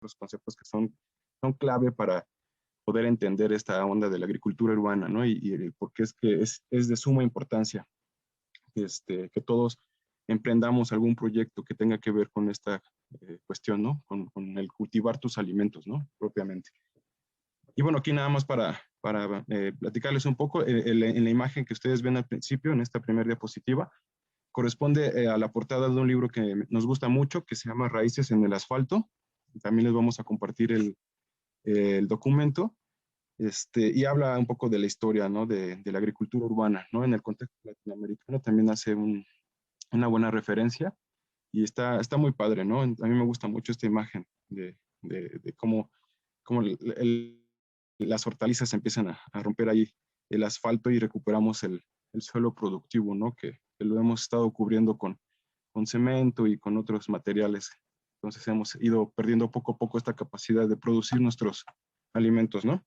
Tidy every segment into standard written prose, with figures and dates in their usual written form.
los conceptos que son clave para poder entender esta onda de la agricultura urbana, ¿no? Y por qué es que es de suma importancia que todos emprendamos algún proyecto que tenga que ver con esta cuestión, ¿no? Con el cultivar tus alimentos, ¿no? Propiamente. Y bueno, aquí nada más para platicarles un poco, en la imagen que ustedes ven al principio, en esta primera diapositiva, corresponde a la portada de un libro que nos gusta mucho, que se llama Raíces en el Asfalto. También les vamos a compartir el documento. Y habla un poco de la historia, ¿no? De la agricultura urbana, ¿no? En el contexto latinoamericano también hace una buena referencia y está muy padre, ¿no? A mí me gusta mucho esta imagen de cómo las hortalizas empiezan a romper ahí el asfalto y recuperamos el suelo productivo, ¿no? Que lo hemos estado cubriendo con cemento y con otros materiales. Entonces hemos ido perdiendo poco a poco esta capacidad de producir nuestros alimentos, ¿no?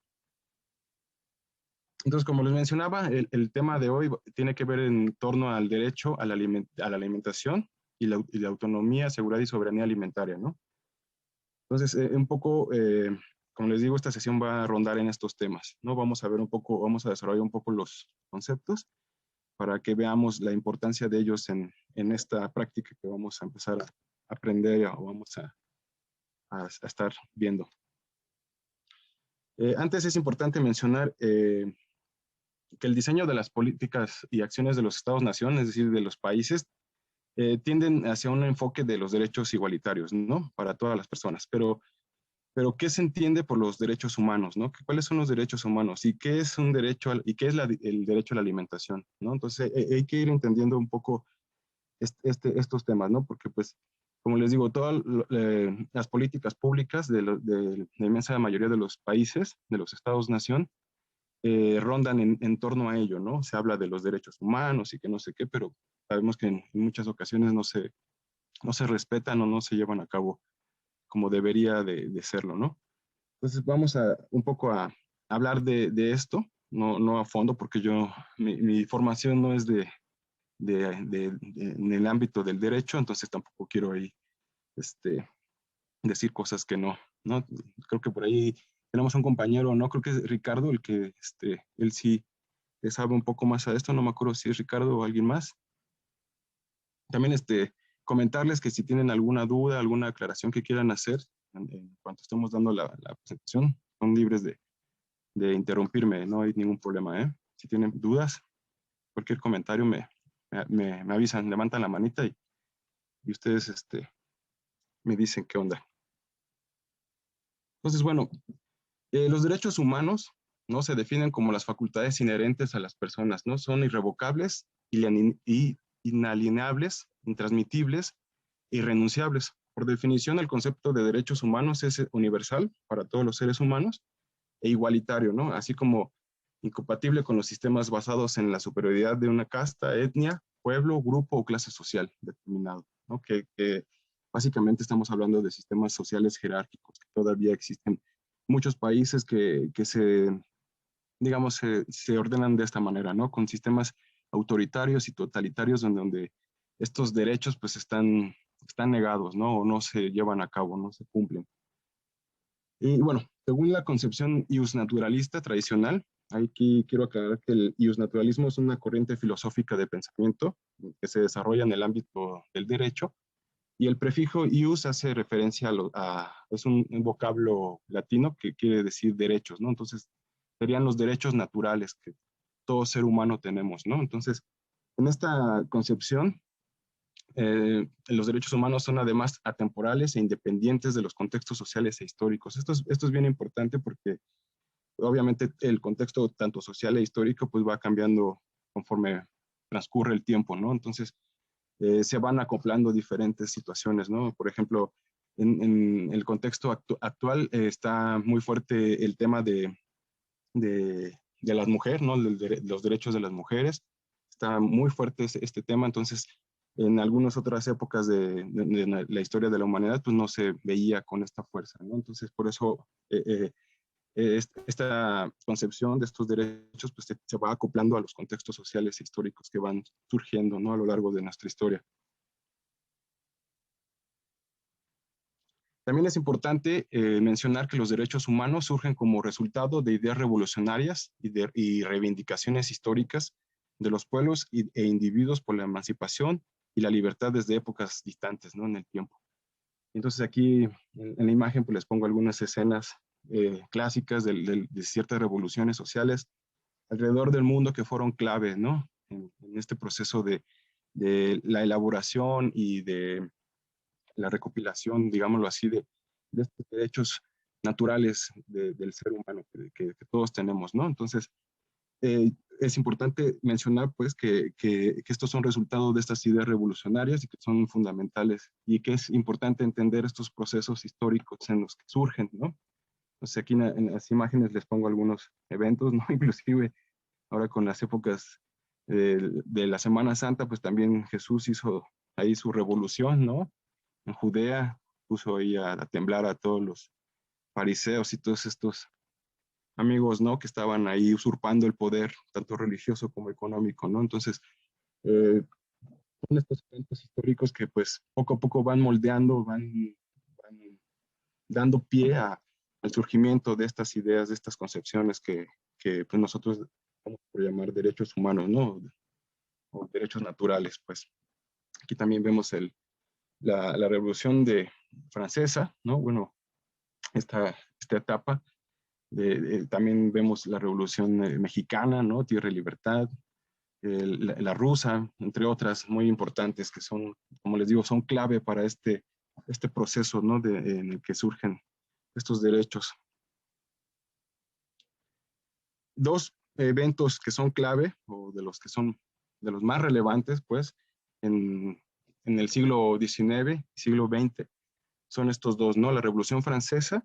Entonces, como les mencionaba, el tema de hoy tiene que ver en torno al derecho a la alimentación y la autonomía, seguridad y soberanía alimentaria, ¿no? Entonces, un poco, como les digo, esta sesión va a rondar en estos temas, ¿no? Vamos a ver un poco, vamos a desarrollar un poco los conceptos para que veamos la importancia de ellos en esta práctica que vamos a empezar a aprender o vamos a estar viendo. Antes es importante mencionar que el diseño de las políticas y acciones de los estados-nación, es decir, de los países, tienden hacia un enfoque de los derechos igualitarios, ¿no? Para todas las personas. Pero ¿qué se entiende por los derechos humanos, ¿no? ¿Cuáles son los derechos humanos? ¿Y qué es un derecho y qué es el derecho a la alimentación, ¿no? Entonces, hay que ir entendiendo un poco estos temas, ¿no? Porque, pues, como les digo, todas las políticas públicas de la inmensa mayoría de los países, de los estados-nación, rondan en torno a ello, ¿no? Se habla de los derechos humanos y que no sé qué, pero sabemos que en muchas ocasiones no se respetan o no se llevan a cabo como debería de serlo, ¿no? Entonces vamos un poco a hablar de esto, no a fondo, porque mi formación no es en el ámbito del derecho, entonces tampoco quiero ahí decir cosas que no. Creo que por ahí tenemos un compañero, ¿no? Creo que es Ricardo, el que él sí sabe un poco más a esto, no me acuerdo si es Ricardo o alguien más. También comentarles que si tienen alguna duda, alguna aclaración que quieran hacer en cuanto estemos dando la presentación, son libres de interrumpirme, no hay ningún problema, ¿eh? Si tienen dudas, cualquier comentario me avisan, levantan la manita y ustedes me dicen qué onda. Entonces, bueno, los derechos humanos no se definen como las facultades inherentes a las personas, ¿no? Son irrevocables y inalienables, intransmitibles e irrenunciables. Por definición, el concepto de derechos humanos es universal para todos los seres humanos e igualitario, ¿no? Así como incompatible con los sistemas basados en la superioridad de una casta, etnia, pueblo, grupo o clase social determinado, ¿no? Que básicamente estamos hablando de sistemas sociales jerárquicos que todavía existen muchos países que digamos, se ordenan de esta manera, ¿no? Con sistemas autoritarios y totalitarios donde estos derechos pues están negados, ¿no? O no se llevan a cabo, no se cumplen. Y bueno, según la concepción iusnaturalista tradicional, aquí quiero aclarar que el iusnaturalismo es una corriente filosófica de pensamiento que se desarrolla en el ámbito del derecho y el prefijo ius hace referencia es un vocablo latino que quiere decir derechos, ¿no? Entonces, serían los derechos naturales que todo ser humano tenemos, ¿no? Entonces, en esta concepción, los derechos humanos son además atemporales e independientes de los contextos sociales e históricos. Esto es bien importante porque obviamente el contexto tanto social e histórico pues va cambiando conforme transcurre el tiempo, ¿no? Entonces, se van acoplando diferentes situaciones, ¿no? Por ejemplo, en el contexto actual está muy fuerte el tema de las mujeres, ¿no? Los derechos de las mujeres. Está muy fuerte este tema, entonces en algunas otras épocas de la historia de la humanidad, pues no se veía con esta fuerza, ¿no? Entonces, por eso esta concepción de estos derechos pues se va acoplando a los contextos sociales e históricos que van surgiendo, ¿no? A lo largo de nuestra historia. También es importante mencionar que los derechos humanos surgen como resultado de ideas revolucionarias y reivindicaciones históricas de los pueblos e individuos por la emancipación y la libertad desde épocas distantes, ¿no? En el tiempo. Entonces aquí en la imagen pues les pongo algunas escenas clásicas de ciertas revoluciones sociales alrededor del mundo que fueron clave, ¿no? En este proceso de la elaboración y de la recopilación, digámoslo así, de estos derechos naturales del ser humano que todos tenemos, ¿no? Entonces, es importante mencionar, pues, que estos son resultados de estas ideas revolucionarias y que son fundamentales y que es importante entender estos procesos históricos en los que surgen, ¿no? Entonces, aquí en las imágenes les pongo algunos eventos, ¿no? Inclusive ahora con las épocas de la Semana Santa, pues también Jesús hizo ahí su revolución, ¿no? En Judea puso ahí a temblar a todos los fariseos y todos estos amigos, ¿no? Que estaban ahí usurpando el poder, tanto religioso como económico, ¿no? Entonces, eh, son estos eventos históricos que pues poco a poco van moldeando, van dando pie al surgimiento de estas ideas, de estas concepciones que pues nosotros vamos a llamar derechos humanos, ¿no? O derechos naturales, pues. Aquí también vemos la Revolución Francesa, ¿no? Bueno, esta etapa. También vemos la Revolución Mexicana, ¿no? Tierra y Libertad, la rusa, entre otras muy importantes que son, como les digo, son clave para este proceso, ¿no? En el que surgen estos derechos. Dos eventos que son clave, o de los que son de los más relevantes, pues, en el siglo XIX, siglo XX, son estos dos, ¿no? La Revolución Francesa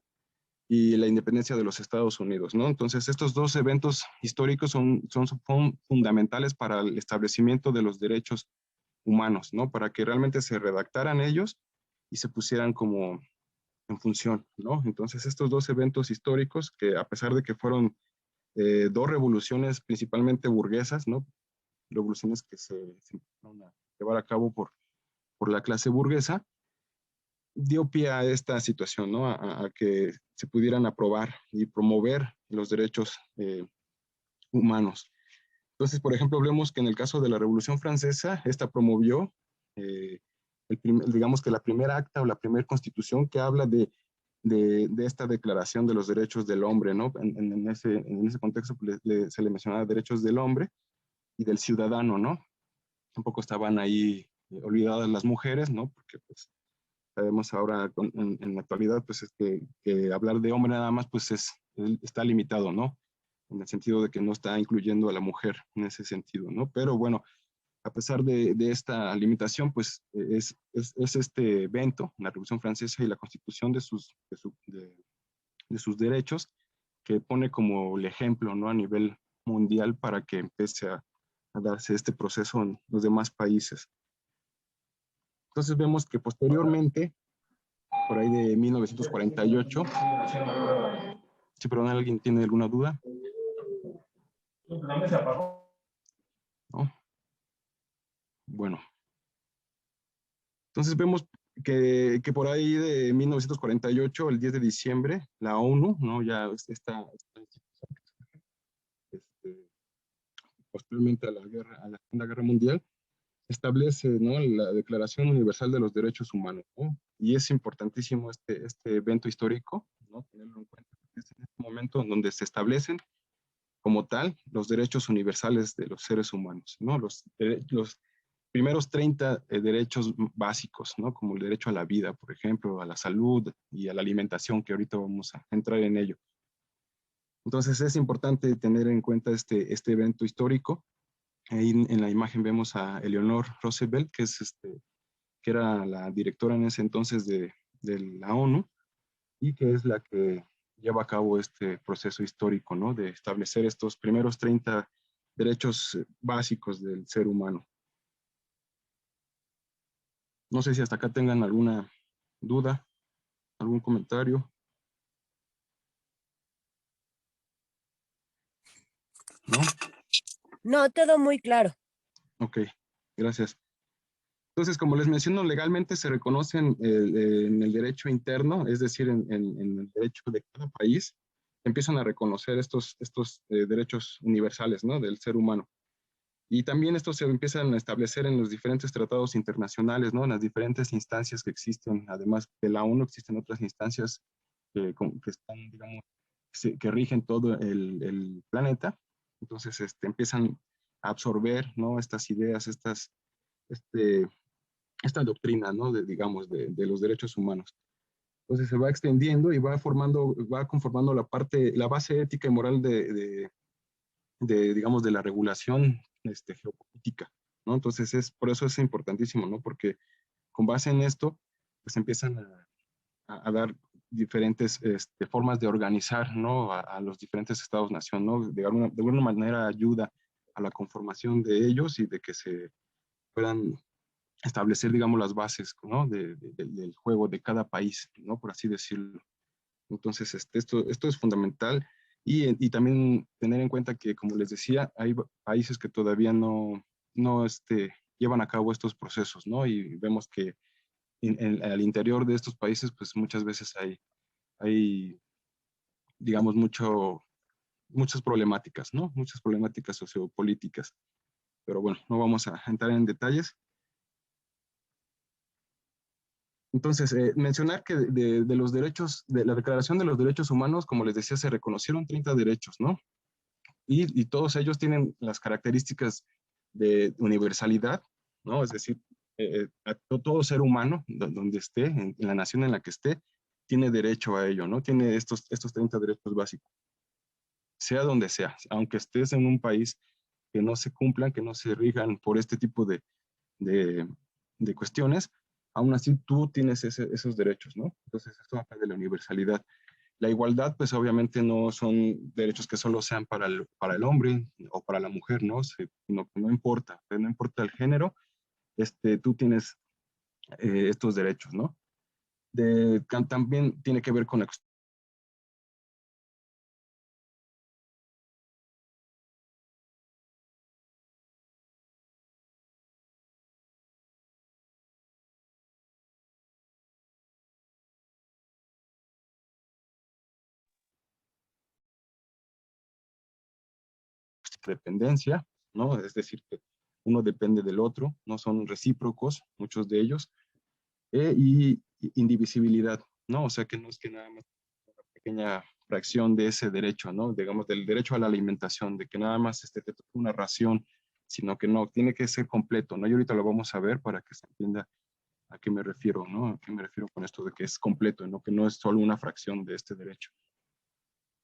y la independencia de los Estados Unidos, ¿no? Entonces, estos dos eventos históricos son fundamentales para el establecimiento de los derechos humanos, ¿no? Para que realmente se redactaran ellos y se pusieran como en función, ¿no? Entonces, estos dos eventos históricos, que a pesar de que fueron dos revoluciones principalmente burguesas, ¿no? Revoluciones que se empezaron a llevar a cabo por la clase burguesa, dio pie a esta situación, ¿no? A que se pudieran aprobar y promover los derechos humanos. Entonces, por ejemplo, vemos que en el caso de la Revolución Francesa, esta promovió, eh, digamos que la primera acta o la primera constitución que habla de esta declaración de los derechos del hombre, ¿no? En ese contexto pues, se le mencionaba derechos del hombre y del ciudadano, ¿no? Tampoco estaban ahí olvidadas las mujeres, ¿no? Porque pues sabemos ahora en la actualidad, pues es que hablar de hombre nada más, pues está limitado, ¿no? En el sentido de que no está incluyendo a la mujer en ese sentido, ¿no? Pero bueno, a pesar de esta limitación, pues es este evento, la Revolución Francesa y la constitución de sus derechos, que pone como el ejemplo, ¿no? A nivel mundial para que empiece a darse este proceso en los demás países. Entonces vemos que posteriormente, por ahí de 1948, si perdón, ¿alguien tiene alguna duda? ¿No? Bueno, entonces vemos que por ahí de 1948, el 10 de diciembre, la ONU, ¿no? Ya esta institución, este, posteriormente a la Segunda Guerra Mundial, establece, ¿no? La Declaración Universal de los Derechos Humanos, ¿no? Y es importantísimo este evento histórico, ¿no? Tenerlo en cuenta, porque es en este momento en donde se establecen como tal los derechos universales de los seres humanos, ¿no? Los primeros 30 derechos básicos, ¿no? Como el derecho a la vida, por ejemplo, a la salud y a la alimentación, que ahorita vamos a entrar en ello. Entonces es importante tener en cuenta este evento histórico. Ahí en la imagen vemos a Eleanor Roosevelt, que era la directora en ese entonces de la ONU y que es la que lleva a cabo este proceso histórico, ¿no? De establecer estos primeros 30 derechos básicos del ser humano. No sé si hasta acá tengan alguna duda, algún comentario, ¿no? No, todo muy claro. Ok, gracias. Entonces, como les menciono, legalmente se reconocen en el derecho interno, es decir, en el derecho de cada país, empiezan a reconocer estos derechos universales, ¿no? Del ser humano. Y también estos se empiezan a establecer en los diferentes tratados internacionales, ¿no? En las diferentes instancias que existen. Además de la ONU, existen otras instancias que están, digamos, que rigen todo el planeta. Entonces, empiezan a absorber, ¿no? Estas ideas, este, esta doctrina, ¿no? Digamos, de los derechos humanos. Entonces se va extendiendo y va conformando la base ética y moral digamos, de la regulación geopolítica, ¿no? Entonces por eso es importantísimo, ¿no? Porque con base en esto, pues empiezan a dar diferentes formas de organizar, ¿no? A los diferentes estados-nación, ¿no? De alguna manera ayuda a la conformación de ellos y de que se puedan establecer, digamos, las bases, ¿no? Del juego de cada país, ¿no? Por así decirlo. Entonces, esto es fundamental y también tener en cuenta que, como les decía, hay países que todavía no llevan a cabo estos procesos, ¿no? Y vemos que al interior de estos países, pues muchas veces hay digamos, muchas problemáticas, ¿no? Muchas problemáticas sociopolíticas. Pero bueno, no vamos a entrar en detalles. Entonces, mencionar que de los derechos, de la Declaración de los Derechos Humanos, como les decía, se reconocieron 30 derechos, ¿no? Y todos ellos tienen las características de universalidad, ¿no? Es decir, todo ser humano, donde esté, en la nación en la que esté, tiene derecho a ello, ¿no? Tiene estos 30 derechos básicos, sea donde sea, aunque estés en un país que no se cumplan, que no se rijan por este tipo de, de cuestiones, aún así tú tienes esos derechos, ¿no? Entonces, esto habla de la universalidad. La igualdad, pues obviamente no son derechos que solo sean para el hombre o para la mujer, ¿no? Sino que no importa, no importa el género, tú tienes estos derechos, ¿no? También tiene que ver con la dependencia, ¿no? Es decir, que uno depende del otro, no son recíprocos, muchos de ellos, y indivisibilidad, ¿no? O sea, que no es que nada más una pequeña fracción de ese derecho, ¿no? Digamos, del derecho a la alimentación, de que nada más te toca una ración, sino que no, tiene que ser completo, ¿no? Y ahorita lo vamos a ver para que se entienda a qué me refiero, ¿no? A qué me refiero con esto de que es completo, ¿no? Que no es solo una fracción de este derecho.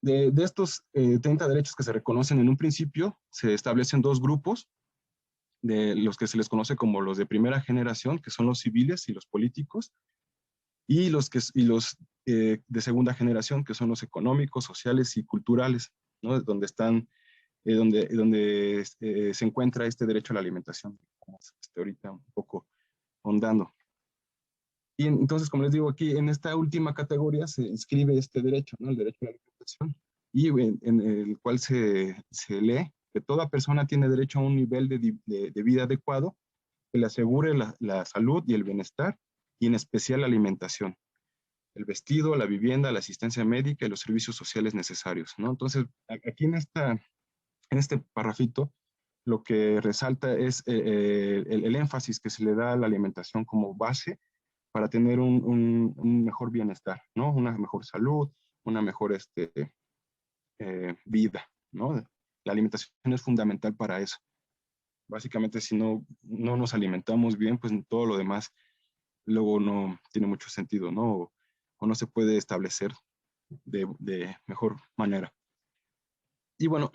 De estos 30 derechos que se reconocen en un principio, se establecen dos grupos, de los que se les conoce como los de primera generación, que son los civiles y los políticos, y los de segunda generación, que son los económicos, sociales y culturales, ¿no? Donde están, donde se encuentra este derecho a la alimentación, como ahorita un poco ondando. Y entonces, como les digo aquí, en esta última categoría se inscribe este derecho, ¿no? El derecho a la alimentación, y en el cual se lee que toda persona tiene derecho a un nivel de vida adecuado que le asegure la salud y el bienestar, y en especial la alimentación, el vestido, la vivienda, la asistencia médica y los servicios sociales necesarios, ¿no? Entonces, aquí en este parrafito, lo que resalta es el énfasis que se le da a la alimentación como base para tener un mejor bienestar, ¿no? Una mejor salud, una mejor vida, ¿no? La alimentación es fundamental para eso. Básicamente, si no nos alimentamos bien, pues todo lo demás luego no tiene mucho sentido, ¿no? O no se puede establecer de mejor manera. Y bueno,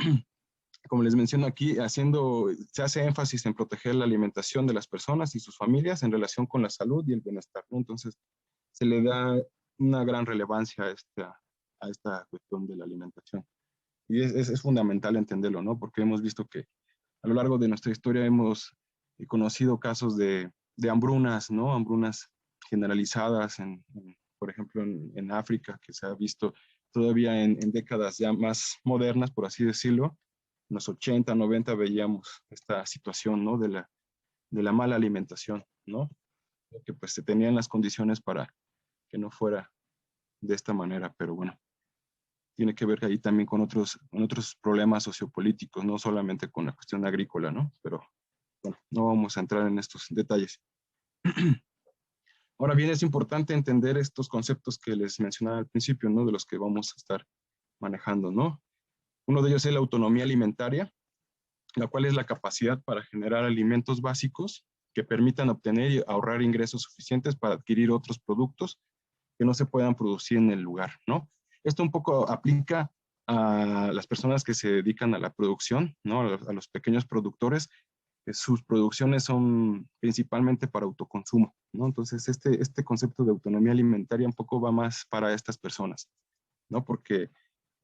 como les menciono aquí, se hace énfasis en proteger la alimentación de las personas y sus familias en relación con la salud y el bienestar, ¿no? Entonces, se le da una gran relevancia a esta cuestión de la alimentación. Y es fundamental entenderlo, ¿no? Porque hemos visto que a lo largo de nuestra historia hemos conocido casos de hambrunas, ¿no? Hambrunas generalizadas, por ejemplo, en África, que se ha visto todavía en décadas ya más modernas, por así decirlo. En los 80, 90 veíamos esta situación, ¿no? De la mala alimentación. ¿no? Que pues se tenían las condiciones para que no fuera de esta manera, pero bueno, tiene que ver ahí también con otros problemas sociopolíticos, no solamente con la cuestión agrícola, ¿no? Pero bueno, no vamos a entrar en estos detalles. Ahora bien, es importante entender estos conceptos que les mencionaba al principio, ¿no? De los que vamos a estar manejando, ¿no? Uno de ellos es la autonomía alimentaria, la cual es la capacidad para generar alimentos básicos que permitan obtener y ahorrar ingresos suficientes para adquirir otros productos que no se puedan producir en el lugar, ¿no? Esto un poco aplica a las personas que se dedican a la producción, ¿no? A los pequeños productores, que sus producciones son principalmente para autoconsumo, ¿no? Entonces, este concepto de autonomía alimentaria un poco va más para estas personas, ¿no? Porque,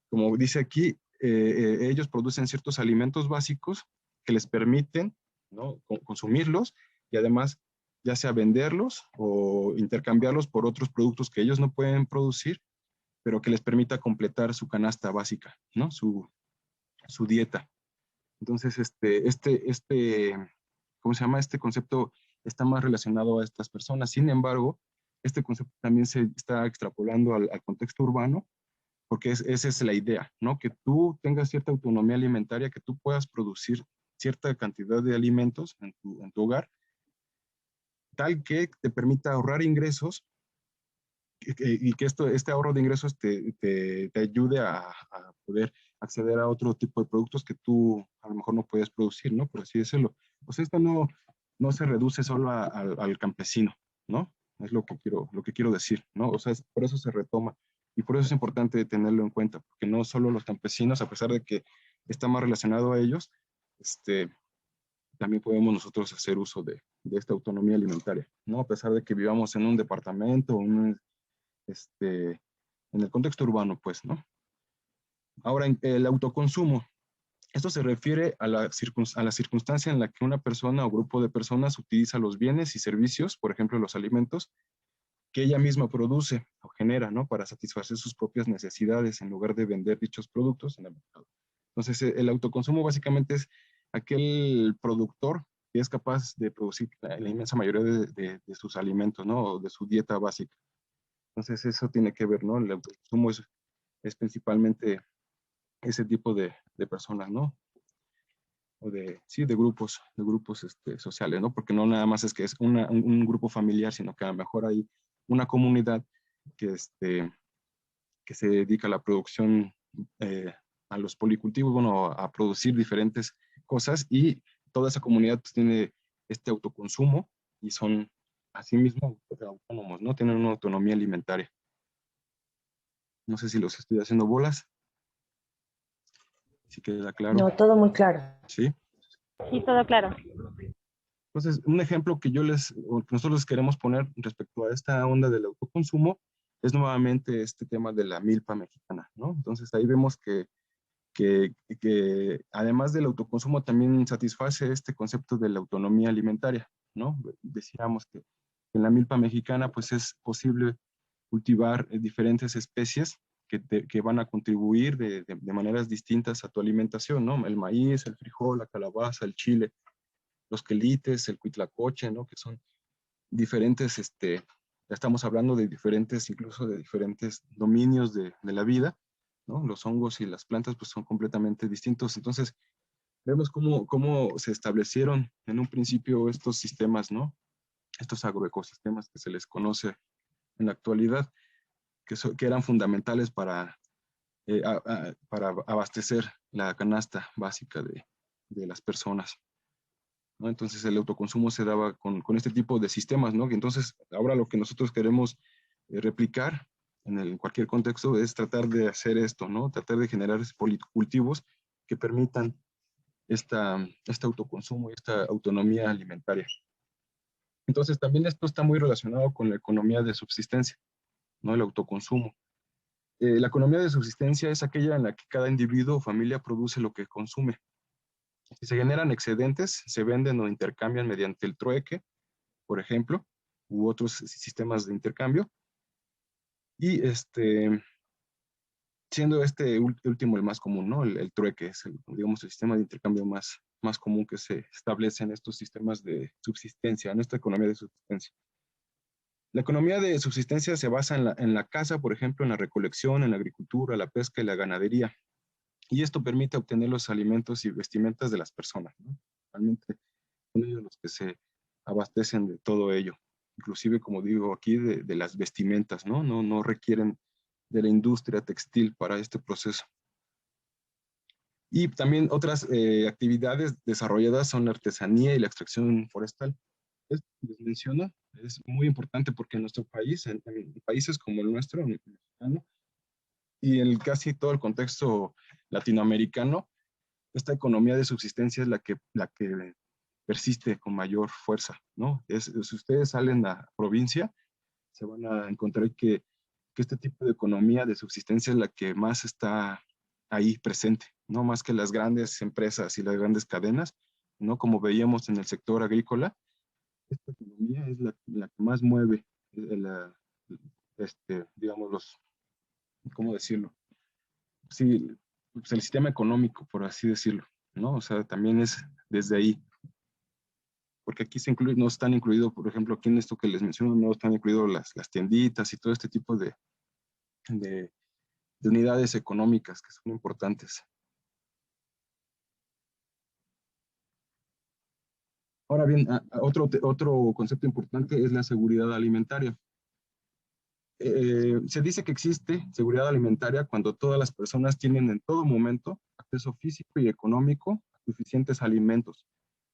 como dice aquí, ellos producen ciertos alimentos básicos que les permiten, ¿no? Consumirlos y además ya sea venderlos o intercambiarlos por otros productos que ellos no pueden producir, pero que les permita completar su canasta básica, ¿no? Su dieta. Entonces, ¿cómo se llama? Este concepto está más relacionado a estas personas. Sin embargo, este concepto también se está extrapolando al contexto urbano, porque esa es la idea, ¿no? Que tú tengas cierta autonomía alimentaria, que tú puedas producir cierta cantidad de alimentos en tu hogar, tal que te permita ahorrar ingresos y que este ahorro de ingresos te ayude a poder acceder a otro tipo de productos que tú a lo mejor no puedes producir, ¿no? Por así decirlo. Pues esto no se reduce solo al campesino, ¿no? Es lo que quiero decir, ¿no? O sea, por eso se retoma y por eso es importante tenerlo en cuenta, porque no solo los campesinos, a pesar de que está más relacionado a ellos, este, también podemos nosotros hacer uso de esta autonomía alimentaria, ¿no? A pesar de que vivamos en un departamento, en el contexto urbano, pues, ¿no? Ahora, el autoconsumo. Esto se refiere a la circunstancia en la que una persona o grupo de personas utiliza los bienes y servicios, por ejemplo, los alimentos, que ella misma produce o genera, ¿no? Para satisfacer sus propias necesidades en lugar de vender dichos productos en el mercado. Entonces, el autoconsumo básicamente es aquel productor que es capaz de producir la inmensa mayoría de sus alimentos, ¿no? O de su dieta básica. Entonces, eso tiene que ver, ¿no? El autoconsumo es principalmente ese tipo de personas, ¿no? O sí, de grupos sociales, ¿no? Porque no nada más es que es un grupo familiar, sino que a lo mejor hay una comunidad que, que se dedica a la producción, a los policultivos, bueno, a producir diferentes cosas y toda esa comunidad pues, tiene este autoconsumo y son asimismo autónomos, ¿no? Tienen una autonomía alimentaria. No sé si los estoy haciendo bolas, si queda claro. No, todo muy claro. ¿Sí? Sí, todo claro. Entonces, un ejemplo que o que nosotros les queremos poner respecto a esta onda del autoconsumo es nuevamente este tema de la milpa mexicana, ¿no? Entonces, ahí vemos que además del autoconsumo también satisface este concepto de la autonomía alimentaria, ¿no? Decíamos que en la milpa mexicana pues es posible cultivar diferentes especies que van a contribuir de maneras distintas a tu alimentación, ¿no? El maíz, el frijol, la calabaza, el chile, los quelites, el cuitlacoche, ¿no? Que son diferentes, ya estamos hablando de diferentes, incluso de diferentes dominios de la vida, ¿no? Los hongos y las plantas pues son completamente distintos. Entonces, vemos cómo se establecieron en un principio estos sistemas, ¿no? Estos agroecosistemas que se les conoce en la actualidad, que eran fundamentales para abastecer la canasta básica de las personas, ¿no? Entonces el autoconsumo se daba con este tipo de sistemas, ¿no? Entonces ahora lo que nosotros queremos replicar en cualquier contexto es tratar de hacer esto, ¿no? Tratar de generar policultivos que permitan este autoconsumo y esta autonomía alimentaria. Entonces también esto está muy relacionado con la economía de subsistencia, ¿no? El autoconsumo. La economía de subsistencia es aquella en la que cada individuo o familia produce lo que consume. Si se generan excedentes, se venden o intercambian mediante el trueque, por ejemplo, u otros sistemas de intercambio. Y siendo este último el más común, ¿no? El trueque es, digamos, el sistema de intercambio más más común que se establece en estos sistemas de subsistencia, en esta economía de subsistencia. La economía de subsistencia se basa en la caza, por ejemplo, en la recolección, en la agricultura, la pesca y la ganadería. Y esto permite obtener los alimentos y vestimentas de las personas, ¿no? Realmente son ellos los que se abastecen de todo ello. Inclusive, como digo aquí, de las vestimentas, ¿no? No requieren de la industria textil para este proceso. Y también otras actividades desarrolladas son la artesanía y la extracción forestal. Esto que les menciono es muy importante porque en nuestro país, en países como el nuestro, en el mexicano, y en casi todo el contexto latinoamericano, esta economía de subsistencia es la que persiste con mayor fuerza, ¿no? Si ustedes salen a provincia, se van a encontrar que este tipo de economía de subsistencia es la que más está ahí presente, ¿no? Más que las grandes empresas y las grandes cadenas, ¿no? Como veíamos en el sector agrícola, esta economía es la que más mueve, digamos, ¿cómo decirlo? Sí, pues el sistema económico, por así decirlo, ¿no? O sea, también es desde ahí, porque aquí no están incluidos, por ejemplo, aquí en esto que les menciono, no están incluidos las tienditas y todo este tipo de, de unidades económicas que son importantes. Ahora bien, otro concepto importante es la seguridad alimentaria. Se dice que existe seguridad alimentaria cuando todas las personas tienen en todo momento acceso físico y económico a suficientes alimentos,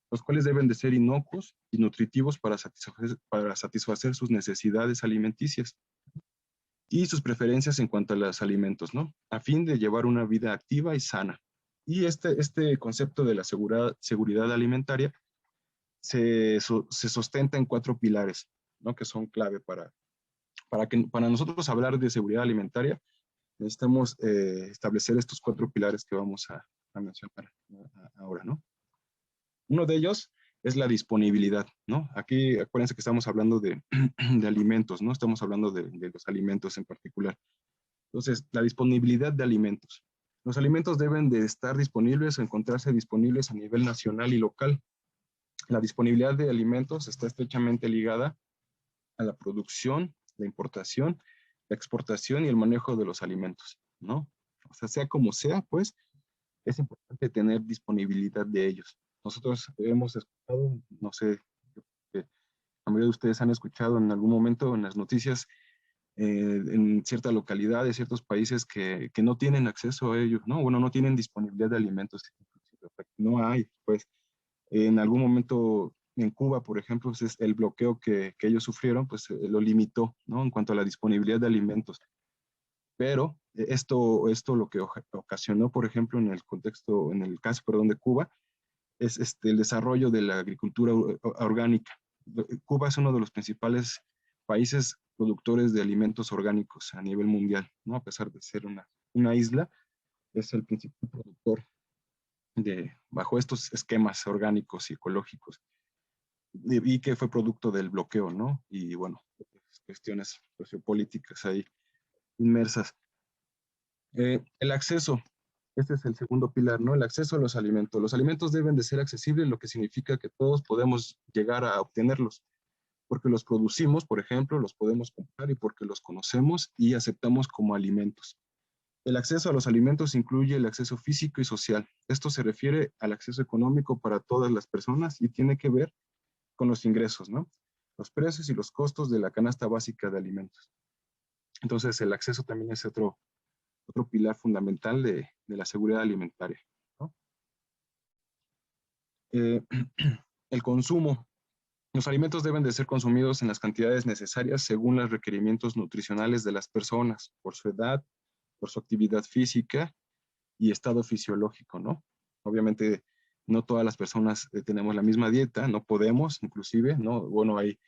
los cuales deben de ser inocuos y nutritivos para satisfacer sus necesidades alimenticias y sus preferencias en cuanto a los alimentos, ¿no? A fin de llevar una vida activa y sana. Y este concepto de la seguridad alimentaria se sustenta en cuatro pilares, ¿no? Que son clave para nosotros hablar de seguridad alimentaria. Necesitamos establecer estos cuatro pilares que vamos a mencionar ahora, ¿no? Uno de ellos es la disponibilidad, ¿no? Aquí acuérdense que estamos hablando de alimentos, ¿no? Estamos hablando de los alimentos en particular. Entonces, la disponibilidad de alimentos. Los alimentos deben de estar disponibles o encontrarse disponibles a nivel nacional y local. La disponibilidad de alimentos está estrechamente ligada a la producción, la importación, la exportación y el manejo de los alimentos, ¿no? O sea como sea, pues, es importante tener disponibilidad de ellos. Nosotros hemos escuchado, no sé, la mayoría de ustedes han escuchado en algún momento en las noticias en ciertas localidades, ciertos países que no tienen acceso a ellos, ¿no? Bueno, no tienen disponibilidad de alimentos, no hay, pues, en algún momento en Cuba, por ejemplo, pues el bloqueo que ellos sufrieron, pues lo limitó, ¿no? En cuanto a la disponibilidad de alimentos. Pero esto lo que ocasionó, por ejemplo, en el caso, perdón, de Cuba, es el desarrollo de la agricultura orgánica. Cuba es uno de los principales países productores de alimentos orgánicos a nivel mundial, ¿no? A pesar de ser una isla, es el principal productor bajo estos esquemas orgánicos y ecológicos, y que fue producto del bloqueo, ¿no? Y bueno, cuestiones sociopolíticas ahí inmersas. El acceso, este es el segundo pilar, ¿no? El acceso a los alimentos. Los alimentos deben de ser accesibles, lo que significa que todos podemos llegar a obtenerlos, porque los producimos, por ejemplo, los podemos comprar y porque los conocemos y aceptamos como alimentos. El acceso a los alimentos incluye el acceso físico y social. Esto se refiere al acceso económico para todas las personas y tiene que ver con los ingresos, ¿no? Los precios y los costos de la canasta básica de alimentos. Entonces, el acceso también es otro pilar fundamental de la seguridad alimentaria, ¿no? Eh, el consumo. Los alimentos deben de ser consumidos en las cantidades necesarias según los requerimientos nutricionales de las personas, por su edad, por su actividad física y estado fisiológico, ¿no? Obviamente, no todas las personas tenemos la misma dieta, no podemos, inclusive, ¿no? Bueno, hay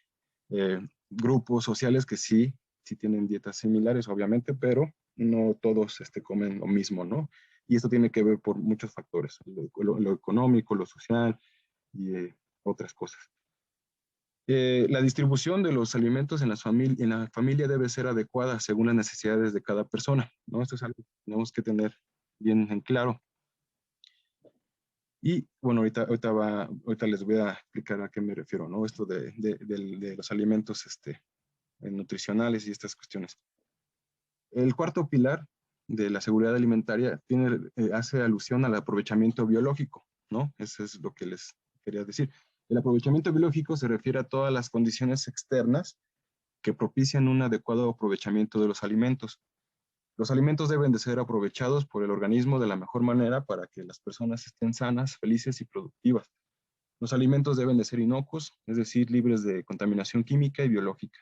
grupos sociales que sí tienen dietas similares, obviamente, pero no todos comen lo mismo, ¿no? Y esto tiene que ver por muchos factores, lo económico, lo social y otras cosas. La distribución de los alimentos en la familia debe ser adecuada según las necesidades de cada persona, ¿no? Esto es algo que tenemos que tener bien en claro. Y bueno, ahorita les voy a explicar a qué me refiero, ¿no? Esto de los alimentos nutricionales y estas cuestiones. El cuarto pilar de la seguridad alimentaria hace alusión al aprovechamiento biológico, ¿no? Eso es lo que les quería decir. El aprovechamiento biológico se refiere a todas las condiciones externas que propician un adecuado aprovechamiento de los alimentos. Los alimentos deben de ser aprovechados por el organismo de la mejor manera para que las personas estén sanas, felices y productivas. Los alimentos deben de ser inocuos, es decir, libres de contaminación química y biológica.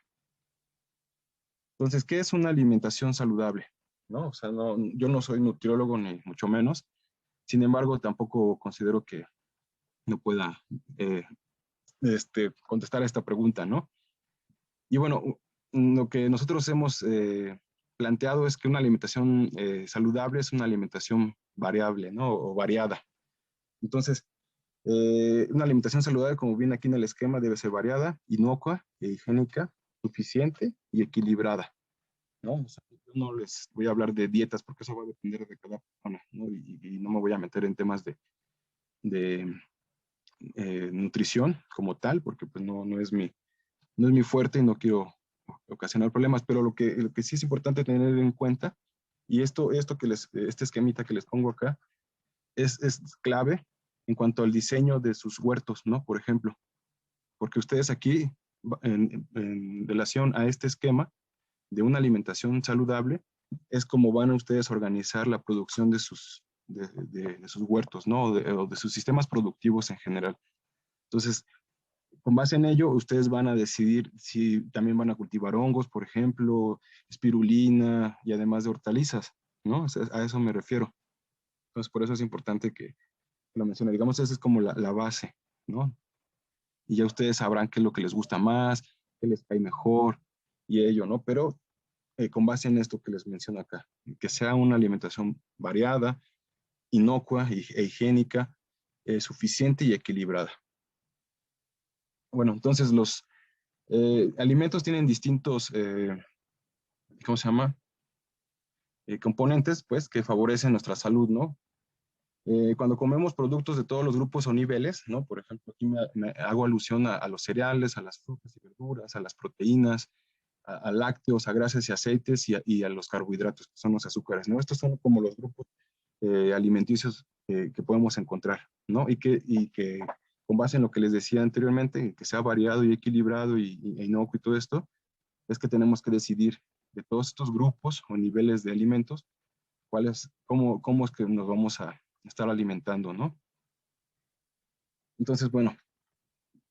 Entonces, ¿qué es una alimentación saludable? ¿No? O sea, yo no soy nutriólogo ni mucho menos. Sin embargo, tampoco considero que no pueda eh, contestar a esta pregunta, ¿no? Y bueno, lo que nosotros hemos planteado es que una alimentación saludable es una alimentación variable, ¿no? O variada. Entonces, una alimentación saludable, como viene aquí en el esquema, debe ser variada, inocua, higiénica, suficiente y equilibrada, ¿no? O sea, yo no les voy a hablar de dietas porque eso va a depender de cada persona, ¿no? Y no me voy a meter en temas de nutrición como tal, porque pues no es mi fuerte y no quiero ocasionar problemas, pero lo que sí es importante tener en cuenta, y este esquemita que les pongo acá, es clave en cuanto al diseño de sus huertos, ¿no? Por ejemplo, porque ustedes aquí, en relación a este esquema de una alimentación saludable, es como van a ustedes a organizar la producción de sus huertos, ¿no? O de sus sistemas productivos en general. Entonces, con base en ello, ustedes van a decidir si también van a cultivar hongos, por ejemplo, espirulina y además de hortalizas, ¿no? O sea, a eso me refiero. Entonces, por eso es importante que lo mencione. Digamos, esa es como la base, ¿no? Y ya ustedes sabrán qué es lo que les gusta más, qué les cae mejor y ello, ¿no? Pero con base en esto que les menciono acá, que sea una alimentación variada, inocua e higiénica, suficiente y equilibrada. Bueno, entonces los alimentos tienen distintos, ¿cómo se llama? Componentes, pues, que favorecen nuestra salud, ¿no? Cuando comemos productos de todos los grupos o niveles, ¿no? Por ejemplo, aquí me hago alusión a los cereales, a las frutas y verduras, a las proteínas, a lácteos, a grasas y aceites y a los carbohidratos, que son los azúcares, ¿no? Estos son como los grupos alimenticios que podemos encontrar, ¿no? Y que con base en lo que les decía anteriormente, que sea variado y equilibrado e inocuo y todo esto, es que tenemos que decidir de todos estos grupos o niveles de alimentos, cómo es que nos vamos a estar alimentando, ¿no? Entonces, bueno,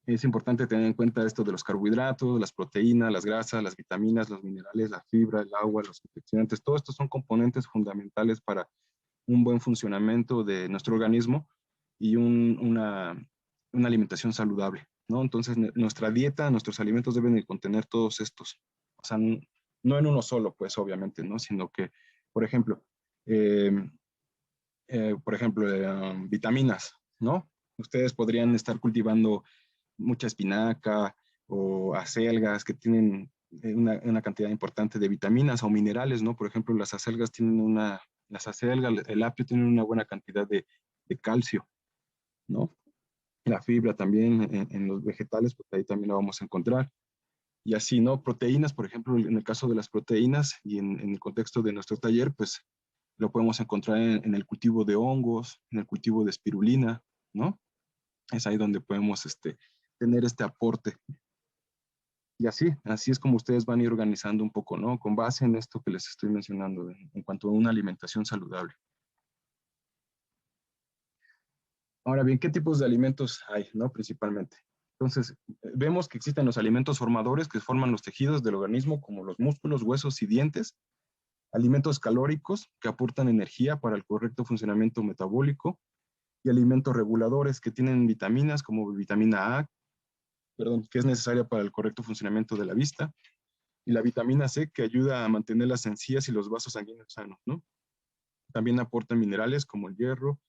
es importante tener en cuenta esto de los carbohidratos, las proteínas, las grasas, las vitaminas, los minerales, la fibra, el agua, los antioxidantes. Todos estos son componentes fundamentales para un buen funcionamiento de nuestro organismo y una alimentación saludable, ¿no? Entonces, nuestra dieta, nuestros alimentos deben de contener todos estos. O sea, no en uno solo, pues, obviamente, ¿no? Sino que, por ejemplo, eh, vitaminas, ¿no? Ustedes podrían estar cultivando mucha espinaca o acelgas que tienen una cantidad importante de vitaminas o minerales, ¿no? Por ejemplo, las acelgas, el apio tienen una buena cantidad de calcio, ¿no? La fibra también en los vegetales, pues ahí también la vamos a encontrar. Y así, ¿no? Proteínas, por ejemplo, en el caso de las proteínas y en el contexto de nuestro taller, pues lo podemos encontrar en el cultivo de hongos, en el cultivo de espirulina, ¿no? Es ahí donde podemos tener este aporte. Y así es como ustedes van a ir organizando un poco, ¿no? Con base en esto que les estoy mencionando en cuanto a una alimentación saludable. Ahora bien, ¿qué tipos de alimentos hay, no? Principalmente. Entonces, vemos que existen los alimentos formadores que forman los tejidos del organismo, como los músculos, huesos y dientes, alimentos calóricos que aportan energía para el correcto funcionamiento metabólico, y alimentos reguladores que tienen vitaminas como vitamina A, perdón, que es necesaria para el correcto funcionamiento de la vista, y la vitamina C que ayuda a mantener las encías y los vasos sanguíneos sanos, ¿no? También aportan minerales como el hierro,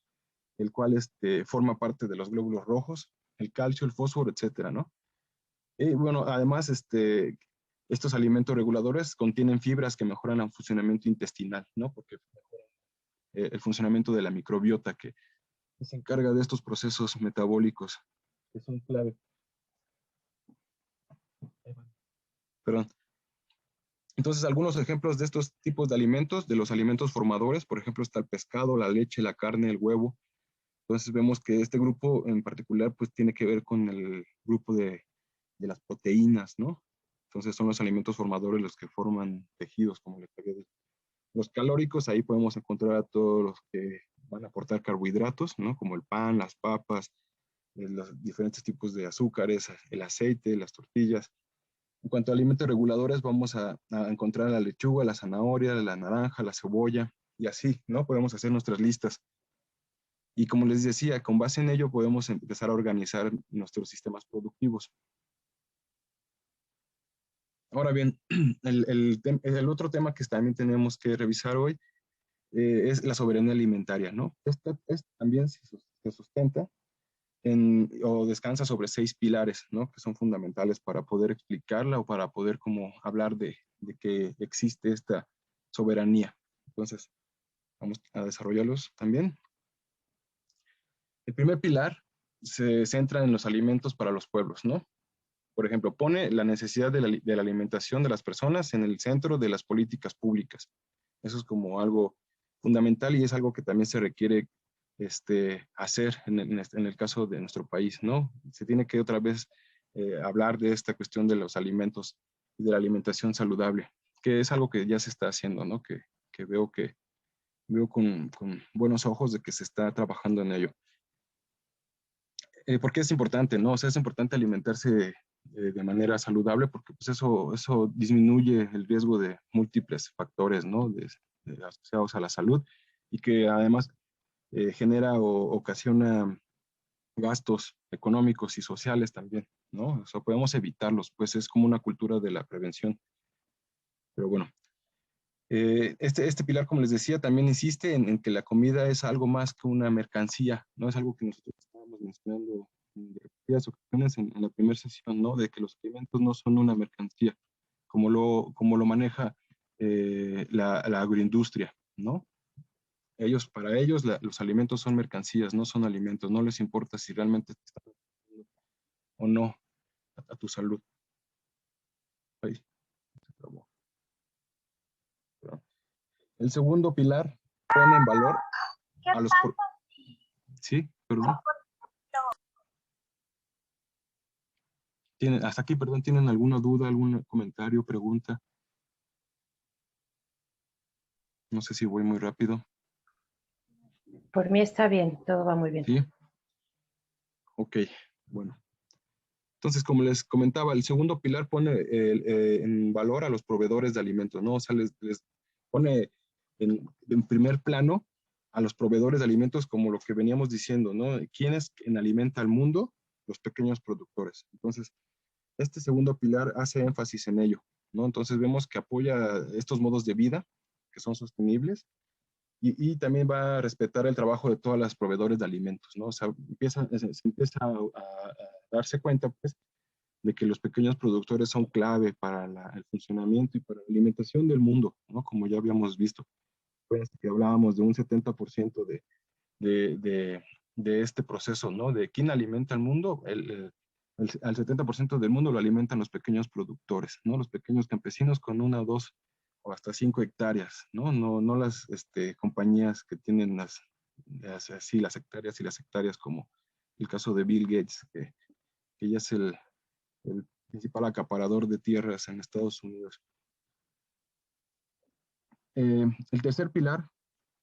el cual forma parte de los glóbulos rojos, el calcio, el fósforo, etcétera, ¿no? Y bueno, además, estos alimentos reguladores contienen fibras que mejoran el funcionamiento intestinal, ¿no? Porque mejoran el funcionamiento de la microbiota, que que se encarga de estos procesos metabólicos que son clave. Perdón. Entonces, algunos ejemplos de estos tipos de alimentos, de los alimentos formadores, por ejemplo, está el pescado, la leche, la carne, el huevo. Entonces vemos que este grupo en particular pues tiene que ver con el grupo de las proteínas, ¿no? Entonces son los alimentos formadores los que forman tejidos, como les había dicho. Los calóricos, ahí podemos encontrar a todos los que van a aportar carbohidratos, ¿no? Como el pan, las papas, los diferentes tipos de azúcares, el aceite, las tortillas. En cuanto a alimentos reguladores, vamos a encontrar la lechuga, la zanahoria, la naranja, la cebolla, y así, ¿no? Podemos hacer nuestras listas. Y como les decía, con base en ello podemos empezar a organizar nuestros sistemas productivos. Ahora bien, el otro tema que también tenemos que revisar hoy es la soberanía alimentaria, ¿no? Esta también se sustenta o descansa sobre 6 pilares, ¿no? Que son fundamentales para poder explicarla o para poder como hablar de que existe esta soberanía. Entonces, vamos a desarrollarlos también. El primer pilar se centra en los alimentos para los pueblos, ¿no? Por ejemplo, pone la necesidad de la alimentación de las personas en el centro de las políticas públicas. Eso es como algo fundamental y es algo que también se requiere hacer en el caso de nuestro país, ¿no? Se tiene que otra vez hablar de esta cuestión de los alimentos y de la alimentación saludable, que es algo que ya se está haciendo, ¿no? Que veo con buenos ojos de que se está trabajando en ello. ¿Por qué es importante, no? O sea, es importante alimentarse de manera saludable porque pues eso disminuye el riesgo de múltiples factores, ¿no? Asociados a la salud y que además genera o ocasiona gastos económicos y sociales también, ¿no? O sea, podemos evitarlos, pues es como una cultura de la prevención. Pero bueno, este pilar, como les decía, también insiste en que la comida es algo más que una mercancía, ¿no? Es algo que nosotros estábamos mencionando en repetidas ocasiones en la primera sesión, ¿no? De que los alimentos no son una mercancía, como lo maneja la agroindustria, ¿no? Para ellos, los alimentos son mercancías, no son alimentos, no les importa si realmente te están afectando o no a tu salud. Ahí, se trabó. El segundo pilar pone en valor a los... Sí, perdón. Hasta aquí, perdón, ¿tienen alguna duda, algún comentario, pregunta? No sé si voy muy rápido. Por mí está bien, todo va muy bien. Sí. Ok, bueno. Entonces, como les comentaba, el segundo pilar pone en valor a los proveedores de alimentos, ¿no? O sea, les pone en primer plano a los proveedores de alimentos como lo que veníamos diciendo, ¿no? ¿Quién es quien alimenta al mundo? Los pequeños productores. Entonces, este segundo pilar hace énfasis en ello, ¿no? Entonces vemos que apoya estos modos de vida que son sostenibles y también va a respetar el trabajo de todas las proveedores de alimentos, ¿no? O sea, se empieza a darse cuenta, pues, de que los pequeños productores son clave para el funcionamiento y para la alimentación del mundo, ¿no? Como ya habíamos visto, pues, que hablábamos de un 70% de, de, de este proceso, ¿no? De quién alimenta al mundo, al 70% del mundo lo alimentan los pequeños productores, ¿no? Los pequeños campesinos con 1, 2 o hasta 5 hectáreas, ¿no? No las compañías que tienen las hectáreas y las hectáreas como el caso de Bill Gates, que ya es el principal acaparador de tierras en Estados Unidos. El tercer pilar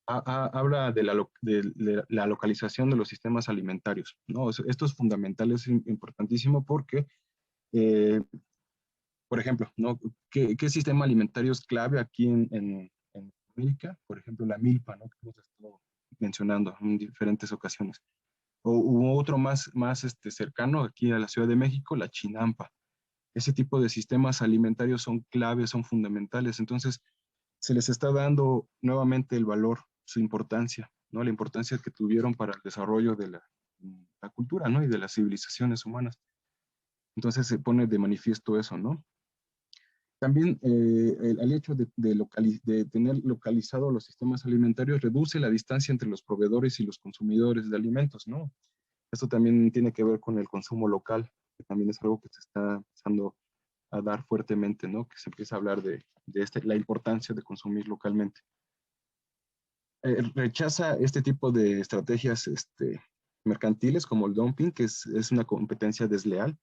habla de la localización de los sistemas alimentarios, ¿no? Esto es fundamental, es importantísimo porque, eh, por ejemplo, ¿no? ¿Qué sistema alimentario es clave aquí en América? Por ejemplo, la milpa, ¿no? Que hemos estado mencionando en diferentes ocasiones. Hubo otro más cercano aquí a la Ciudad de México, la chinampa. Ese tipo de sistemas alimentarios son claves, son fundamentales. Entonces, se les está dando nuevamente el valor, su importancia, ¿no? La importancia que tuvieron para el desarrollo de la cultura, ¿no? Y de las civilizaciones humanas. Entonces se pone de manifiesto eso, ¿no? También el hecho de tener localizados los sistemas alimentarios reduce la distancia entre los proveedores y los consumidores de alimentos, ¿no? Esto también tiene que ver con el consumo local, que también es algo que se está empezando a dar fuertemente, ¿no? Que se empieza a hablar de la importancia de consumir localmente. Rechaza este tipo de estrategias mercantiles como el dumping, que es una competencia desleal,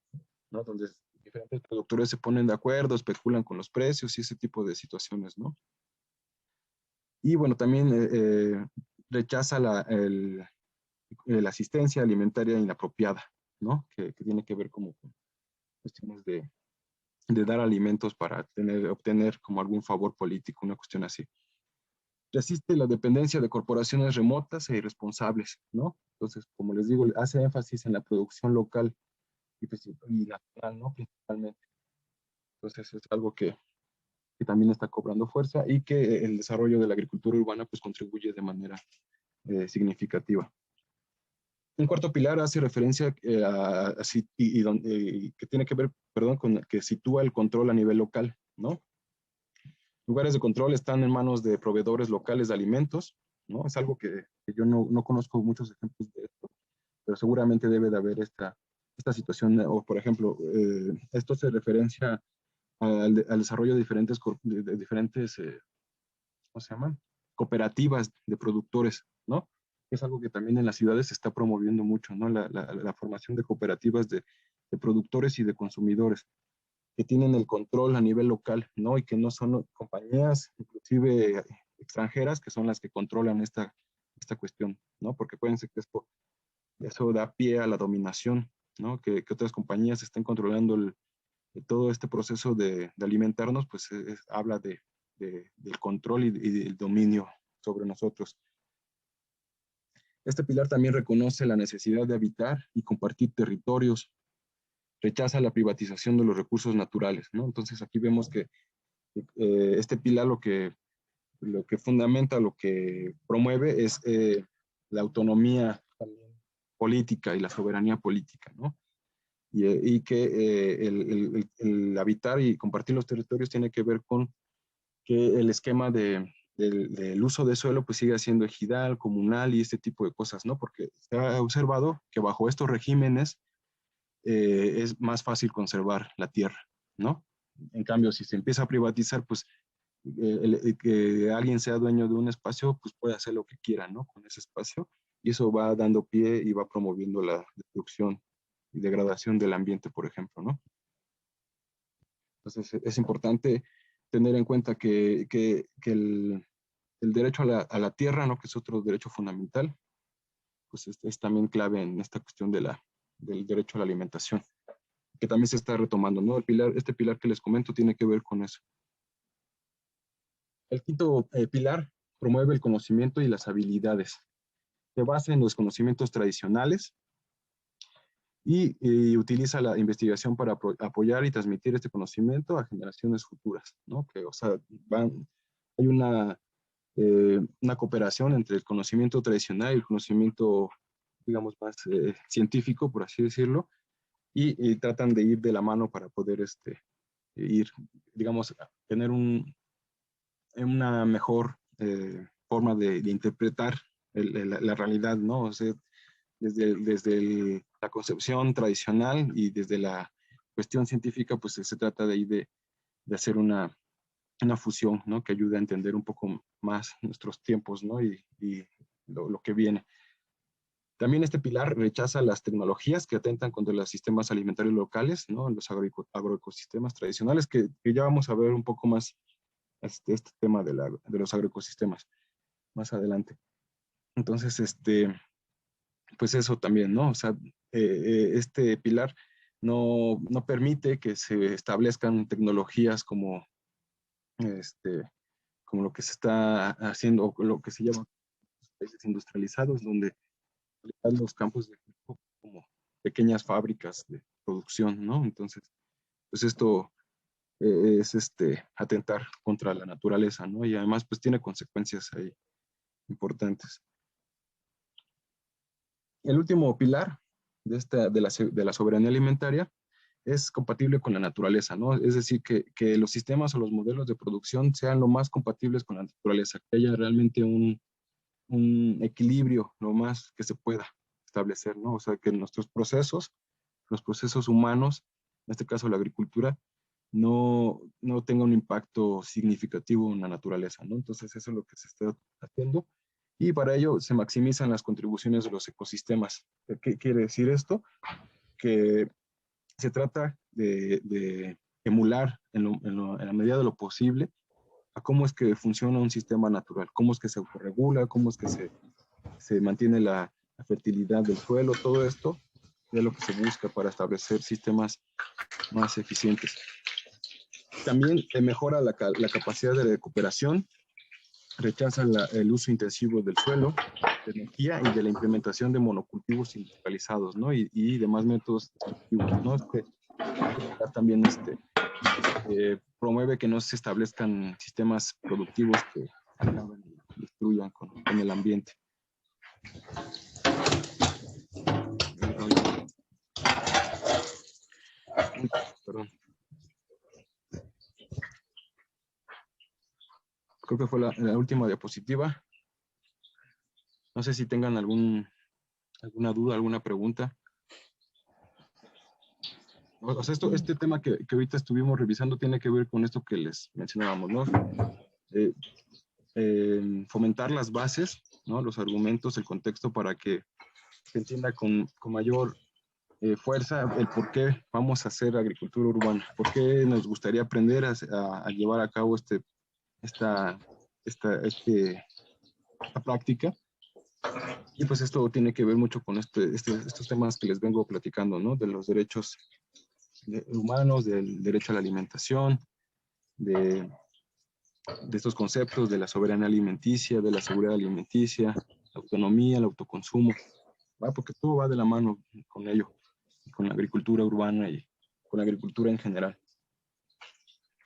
¿no? Donde diferentes productores se ponen de acuerdo, especulan con los precios y ese tipo de situaciones, ¿no? Y bueno, también rechaza la asistencia alimentaria inapropiada, ¿no? Que tiene que ver como con cuestiones de dar alimentos para obtener como algún favor político, una cuestión así. Resiste la dependencia de corporaciones remotas e irresponsables, ¿no? Entonces, como les digo, hace énfasis en la producción local y nacional, ¿no? Principalmente. Entonces, es algo que también está cobrando fuerza y que el desarrollo de la agricultura urbana pues contribuye de manera significativa. Un cuarto pilar hace referencia que tiene que ver, perdón, con que sitúa el control a nivel local, ¿no? Lugares de control están en manos de proveedores locales de alimentos, ¿no? Es algo que yo no conozco muchos ejemplos de esto, pero seguramente debe de haber esta situación, o por ejemplo, esto se referencia al desarrollo de diferentes ¿cómo se llaman? Cooperativas de productores, ¿no? Es algo que también en las ciudades se está promoviendo mucho, ¿no? La formación de cooperativas de productores y de consumidores que tienen el control a nivel local, ¿no? Y que no son compañías, inclusive extranjeras, que son las que controlan esta cuestión, ¿no? Porque acuérdense que eso da pie a la dominación, ¿no? Que otras compañías estén controlando todo este proceso de alimentarnos, pues habla del control y del dominio sobre nosotros. Este pilar también reconoce la necesidad de habitar y compartir territorios, rechaza la privatización de los recursos naturales, ¿no? Entonces aquí vemos que este pilar lo que fundamenta, lo que promueve es la autonomía también política y la soberanía política, ¿no? Y que el habitar y compartir los territorios tiene que ver con que el esquema del uso de suelo pues sigue siendo ejidal, comunal y este tipo de cosas, ¿no? Porque se ha observado que bajo estos regímenes es más fácil conservar la tierra, ¿no? En cambio, si se empieza a privatizar, pues que alguien sea dueño de un espacio, pues puede hacer lo que quiera, ¿no? Con ese espacio y eso va dando pie y va promoviendo la destrucción y degradación del ambiente, por ejemplo, ¿no? Entonces es importante tener en cuenta que el derecho a la tierra, ¿no? Que es otro derecho fundamental, pues es también clave en esta cuestión del derecho a la alimentación, que también se está retomando, ¿no? Este pilar que les comento tiene que ver con eso. El quinto pilar promueve el conocimiento y las habilidades. Se basa en los conocimientos tradicionales y utiliza la investigación para apoyar y transmitir este conocimiento a generaciones futuras, ¿no? Que, o sea, hay una cooperación entre el conocimiento tradicional y el conocimiento, digamos, más científico, por así decirlo, y tratan de ir de la mano para poder ir, digamos, tener una mejor forma de interpretar la realidad, ¿no? O sea, desde la concepción tradicional y desde la cuestión científica, pues se trata de ahí de hacer una fusión, ¿no? Que ayude a entender un poco más nuestros tiempos, ¿no? Y lo que viene. También este pilar rechaza las tecnologías que atentan contra los sistemas alimentarios locales, ¿no? Los agroecosistemas tradicionales, que ya vamos a ver un poco más este tema de los agroecosistemas más adelante. Entonces, pues eso también, ¿no? O sea, este pilar no permite que se establezcan tecnologías como lo que se está haciendo, o lo que se llama países industrializados, donde los campos de como pequeñas fábricas de producción, ¿no? Entonces, pues esto es atentar contra la naturaleza, ¿no? Y además, pues tiene consecuencias ahí importantes. El último pilar de la soberanía alimentaria es compatible con la naturaleza, ¿no? Es decir, que los sistemas o los modelos de producción sean lo más compatibles con la naturaleza, que haya realmente un equilibrio lo más que se pueda establecer, ¿no? O sea, que nuestros procesos, los procesos humanos, en este caso la agricultura, no tenga un impacto significativo en la naturaleza, ¿no? Entonces eso es lo que se está haciendo y para ello se maximizan las contribuciones de los ecosistemas. ¿Qué quiere decir esto? Que se trata de emular en la medida de lo posible a cómo es que funciona un sistema natural, cómo es que se autorregula, cómo es que se mantiene la fertilidad del suelo, todo esto es lo que se busca para establecer sistemas más eficientes. También mejora la capacidad de recuperación, rechaza el uso intensivo del suelo, de energía y de la implementación de monocultivos industrializados, ¿no? Y demás métodos destructivos, ¿no? También promueve que no se establezcan sistemas productivos que acaben y destruyan con el ambiente. Perdón. Creo que fue la última diapositiva. No sé si tengan alguna duda, alguna pregunta. O sea, este tema que ahorita estuvimos revisando tiene que ver con esto que les mencionábamos, ¿no? Fomentar las bases, ¿no? Los argumentos, el contexto para que se entienda con mayor fuerza el por qué vamos a hacer agricultura urbana, por qué nos gustaría aprender a llevar a cabo esta práctica. Y pues esto tiene que ver mucho con estos temas que les vengo platicando, ¿no? De los derechos humanos, del derecho a la alimentación, de estos conceptos de la soberanía alimenticia, de la seguridad alimenticia, la autonomía, el autoconsumo, ¿va? Porque todo va de la mano con ello, con la agricultura urbana y con la agricultura en general.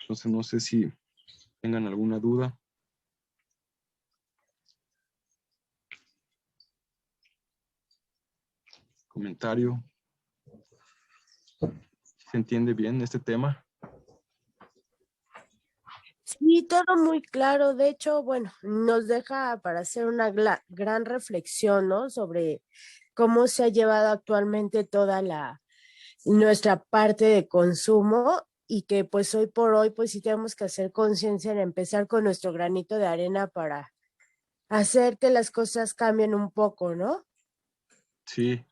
Entonces no sé si tengan alguna duda. Comentario. ¿Se entiende bien este tema? Sí, todo muy claro. De hecho, bueno, nos deja para hacer una gran reflexión, ¿no? Sobre cómo se ha llevado actualmente toda nuestra parte de consumo y que pues hoy por hoy pues sí tenemos que hacer conciencia en empezar con nuestro granito de arena para hacer que las cosas cambien un poco, ¿no? Sí.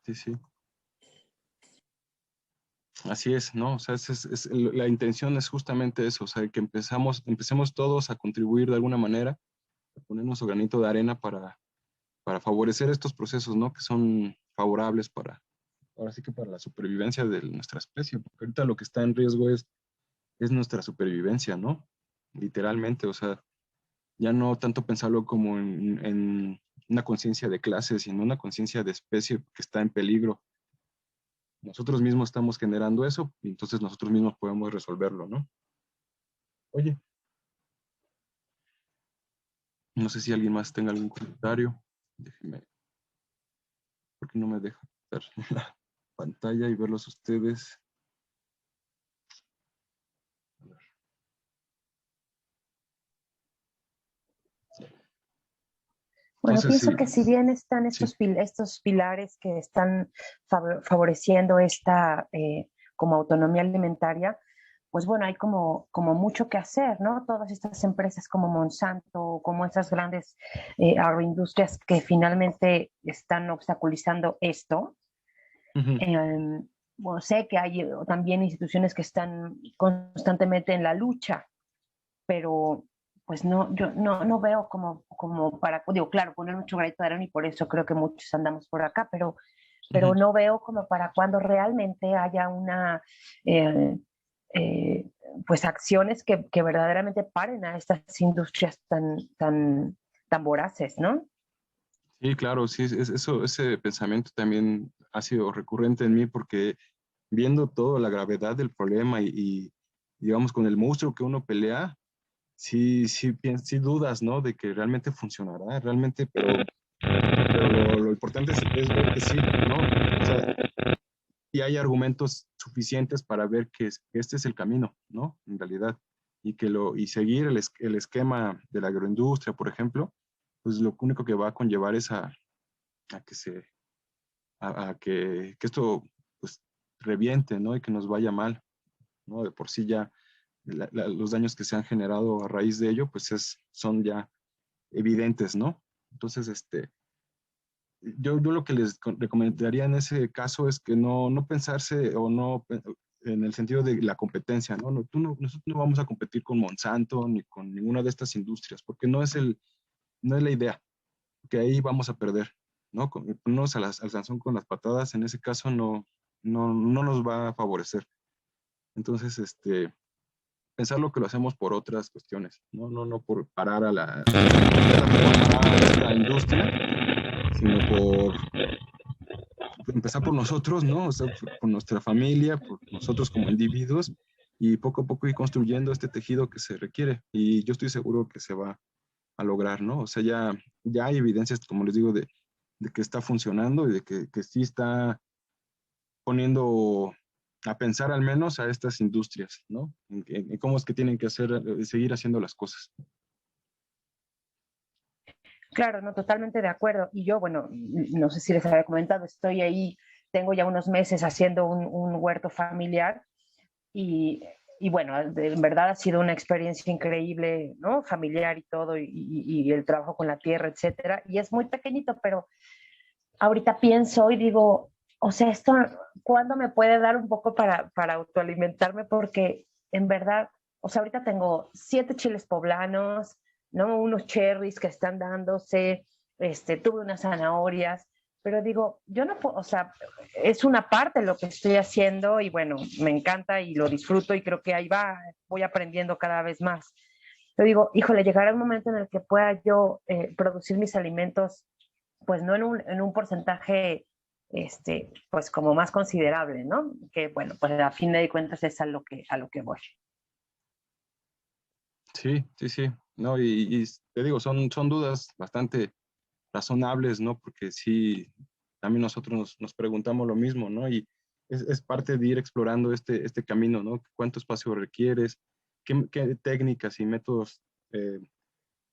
Así es, ¿no? O sea, la intención es justamente eso, o sea, que empecemos todos a contribuir de alguna manera, a poner nuestro granito de arena para favorecer estos procesos, ¿no? Que son favorables ahora sí que para la supervivencia de nuestra especie, porque ahorita lo que está en riesgo es nuestra supervivencia, ¿no? Literalmente, o sea, ya no tanto pensarlo como en una conciencia de clase, sino una conciencia de especie que está en peligro. Nosotros mismos estamos generando eso y entonces nosotros mismos podemos resolverlo, ¿no? Oye, no sé si alguien más tenga algún comentario. Déjeme, porque no me deja ver la pantalla y verlos ustedes. Bueno, Entonces, pienso sí, que si bien están sí, estos pilares que están favoreciendo esta como autonomía alimentaria, pues bueno, hay como mucho que hacer, ¿no? Todas estas empresas como Monsanto, como esas grandes agroindustrias que finalmente están obstaculizando esto. ujú, Bueno, sé que hay también instituciones que están constantemente en la lucha, pero pues no, yo no veo como para, digo, claro, poner mucho granito de arena y por eso creo que muchos andamos por acá, pero ujú. no veo como para cuando realmente haya eh, eh, pues acciones que verdaderamente paren a estas industrias tan voraces, ¿no? Sí, claro, sí, ese pensamiento también ha sido recurrente en mí porque viendo toda la gravedad del problema digamos, con el monstruo que uno pelea, sí dudas, ¿no? De que realmente funcionará, realmente, pero lo importante es ver que sí, ¿no? O sea, y hay argumentos suficientes para ver que este es el camino, ¿no? En realidad, y seguir el esquema de la agroindustria, por ejemplo, pues lo único que va a conllevar es que esto pues reviente, ¿no? Y que nos vaya mal, ¿no? De por sí ya los daños que se han generado a raíz de ello, pues son ya evidentes, ¿no? Entonces, yo lo que les recomendaría en ese caso es que no pensarse o no en el sentido de la competencia, ¿no? Nosotros no vamos a competir con Monsanto ni con ninguna de estas industrias, porque no es la idea, que ahí vamos a perder, ¿no? Ponernos al Sansón con las patadas, en ese caso no nos va a favorecer. Entonces, pensar lo que lo hacemos por otras cuestiones, no por parar a esta industria, sino por empezar por nosotros, ¿no? O sea, por nuestra familia, por nosotros como individuos, y poco a poco ir construyendo este tejido que se requiere. Y yo estoy seguro que se va a lograr, ¿no? O sea, ya hay evidencias, como les digo, de que está funcionando y de que sí está poniendo a pensar al menos a estas industrias, ¿no? En cómo es que tienen que seguir haciendo las cosas. Claro, no, totalmente de acuerdo. Y yo, bueno, no sé si les había comentado, estoy ahí, tengo ya unos meses haciendo un huerto familiar y, y bueno, en verdad ha sido una experiencia increíble, ¿no? Familiar y todo, y el trabajo con la tierra, etcétera. Y es muy pequeñito, pero ahorita pienso y digo, o sea, esto, ¿cuándo me puede dar un poco para autoalimentarme? Porque en verdad, o sea, ahorita tengo 7 chiles poblanos, ¿no? Unos cherries que están dándose, tuve unas zanahorias, pero digo, yo no puedo, o sea, es una parte de lo que estoy haciendo y bueno, me encanta y lo disfruto y creo que ahí voy aprendiendo cada vez más. Yo digo, híjole, llegará un momento en el que pueda yo producir mis alimentos pues no en un porcentaje, pues como más considerable, ¿no? Que bueno, pues a fin de cuentas es a lo que voy. Sí, sí, sí. No, y te digo, son dudas bastante razonables, ¿no? Porque sí, también nosotros nos preguntamos lo mismo, ¿no? Y es parte de ir explorando este camino, ¿no? ¿Cuánto espacio requieres? ¿Qué técnicas y métodos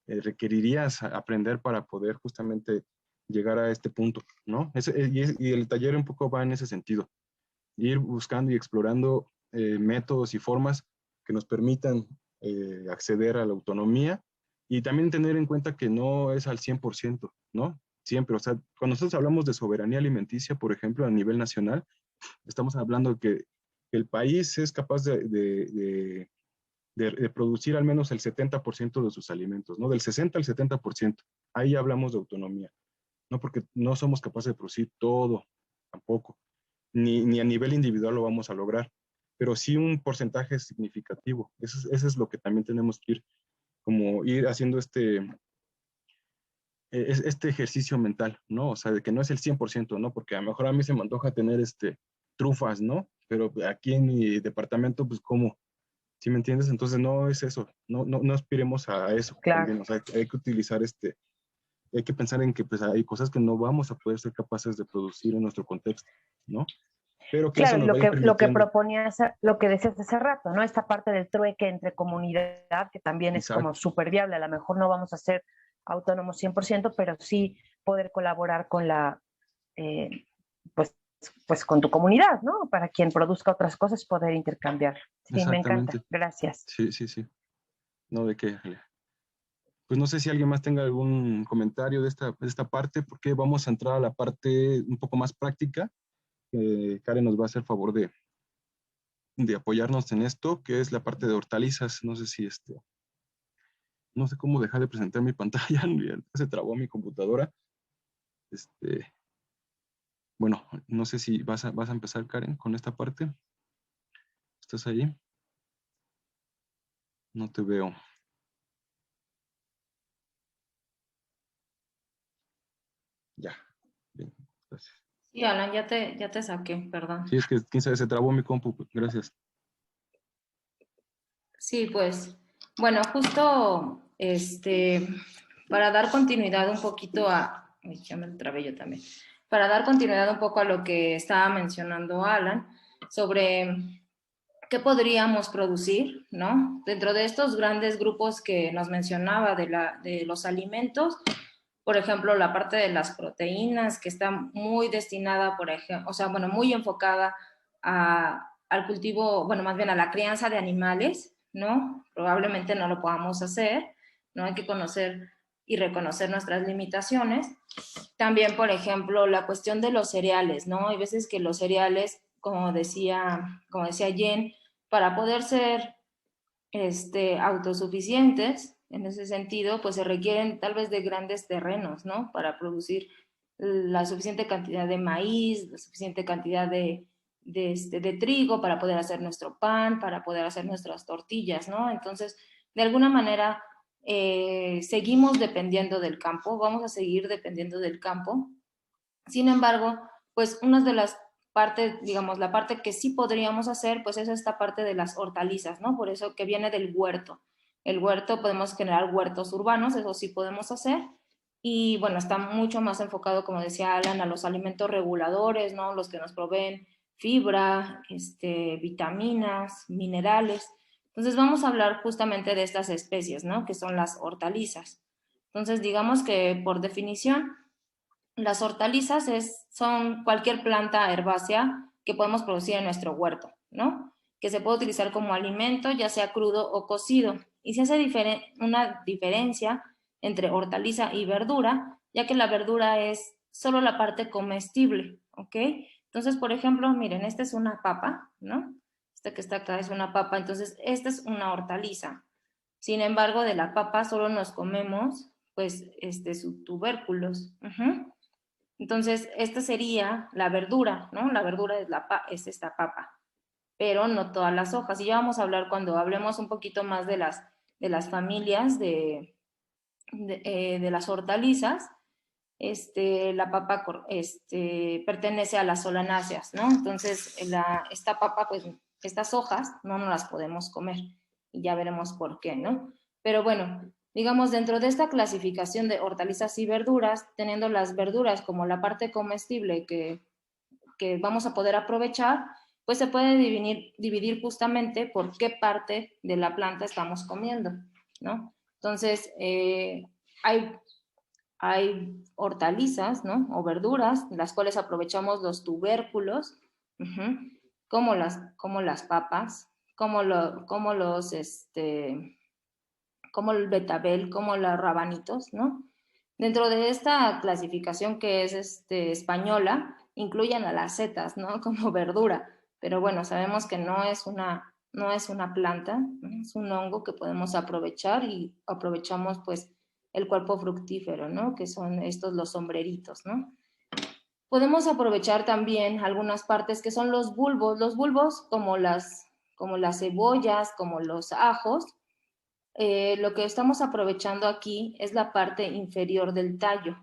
requerirías aprender para poder justamente llegar a este punto, ¿no? Y el taller un poco va en ese sentido, ir buscando y explorando métodos y formas que nos permitan acceder a la autonomía y también tener en cuenta que no es al 100%, ¿no? Siempre, o sea, cuando nosotros hablamos de soberanía alimenticia, por ejemplo, a nivel nacional, estamos hablando que el país es capaz de producir al menos el 70% de sus alimentos, ¿no? Del 60 al 70%. Ahí hablamos de autonomía, ¿no? Porque no somos capaces de producir todo, tampoco. Ni a nivel individual lo vamos a lograr, pero sí un porcentaje significativo. Eso es lo que también tenemos que ir haciendo este ejercicio mental, ¿no? O sea, de que no es el 100%, ¿no? Porque a lo mejor a mí se me antoja tener trufas, ¿no? Pero aquí en mi departamento, pues, ¿cómo? ¿Sí me entiendes? Entonces no es eso, no aspiremos a eso Claro. también, o sea, hay que utilizar hay que pensar en que pues hay cosas que no vamos a poder ser capaces de producir en nuestro contexto, ¿no? Pero que eso Claro, y nos va a ir lo que permitiendo. proponías, lo que decías hace rato, ¿no? Esta parte del trueque entre comunidad, que también es como Exacto, súper viable. A lo mejor no vamos a ser autónomos 100%, pero sí poder colaborar con eh, pues, pues con tu comunidad, ¿no? Para quien produzca otras cosas, poder intercambiar. Sí, me encanta. exactamente. Gracias. Sí, sí, sí. No, de qué. Ale. Pues no sé si alguien más tenga algún comentario de esta parte, porque vamos a entrar a la parte un poco más práctica. Karen nos va a hacer favor de apoyarnos en esto, que es la parte de hortalizas. No sé si no sé cómo dejar de presentar mi pantalla, se trabó mi computadora. Este, bueno, no sé si vas a empezar, Karen, con esta parte. ¿Estás ahí? No te veo. Ya, bien, gracias. Sí, Alan, ya te saqué, perdón. Sí, es que quién sabe, se trabó mi compu. Gracias. Sí, pues, bueno, justo para dar continuidad un poquito ay, ya me trabé yo también. para dar continuidad un poco a lo que estaba mencionando Alan, sobre qué podríamos producir, ¿no? Dentro de estos grandes grupos que nos mencionaba de los alimentos, por ejemplo, la parte de las proteínas, que está muy destinada, por ejemplo, o sea, bueno, muy enfocada al cultivo, bueno, más bien a la crianza de animales, ¿no? Probablemente no lo podamos hacer, ¿no? Hay que conocer y reconocer nuestras limitaciones. También, por ejemplo, la cuestión de los cereales, ¿no? Hay veces que los cereales, como decía Jen, para poder ser autosuficientes en ese sentido, pues se requieren tal vez de grandes terrenos, ¿no? Para producir la suficiente cantidad de maíz, la suficiente cantidad de trigo para poder hacer nuestro pan, para poder hacer nuestras tortillas, ¿no? Entonces, de alguna manera, seguimos dependiendo del campo, vamos a seguir dependiendo del campo. Sin embargo, pues una de las partes, digamos, la parte que sí podríamos hacer, pues es esta parte de las hortalizas, ¿no? Por eso que viene del huerto. El huerto, podemos generar huertos urbanos, eso sí podemos hacer. Y bueno, está mucho más enfocado, como decía Alan, a los alimentos reguladores, ¿no? Los que nos proveen fibra, vitaminas, minerales. Entonces vamos a hablar justamente de estas especies, ¿no? Que son las hortalizas. Entonces, digamos que por definición, las hortalizas son cualquier planta herbácea que podemos producir en nuestro huerto, ¿no? Que se puede utilizar como alimento, ya sea crudo o cocido. Y se hace una diferencia entre hortaliza y verdura, ya que la verdura es solo la parte comestible, ¿ok? Entonces, por ejemplo, miren, esta es una papa, ¿no? Esta que está acá es una papa, entonces esta es una hortaliza. Sin embargo, de la papa solo nos comemos, pues, sus tubérculos. Entonces, esta sería la verdura, ¿no? La verdura es esta papa, pero no todas las hojas. Y ya vamos a hablar cuando hablemos un poquito más de las familias de las hortalizas. La papa pertenece a las solanáceas, ¿no? Entonces, esta papa, pues, estas hojas no nos las podemos comer. Y ya veremos por qué, ¿no? Pero bueno, digamos, dentro de esta clasificación de hortalizas y verduras, teniendo las verduras como la parte comestible que vamos a poder aprovechar, pues se puede dividir justamente por qué parte de la planta estamos comiendo, ¿no? Entonces, hay hortalizas, ¿no? O verduras, las cuales aprovechamos los tubérculos, como las papas, como el betabel, como los rabanitos, ¿no? Dentro de esta clasificación que es española, incluyen a las setas, ¿no? Como verdura, pero bueno, sabemos que no es una planta, ¿no? Es un hongo que podemos aprovechar y aprovechamos pues el cuerpo fructífero, ¿no? Que son estos los sombreritos, ¿no? Podemos aprovechar también algunas partes que son los bulbos como las cebollas, como los ajos. Lo que estamos aprovechando aquí es la parte inferior del tallo,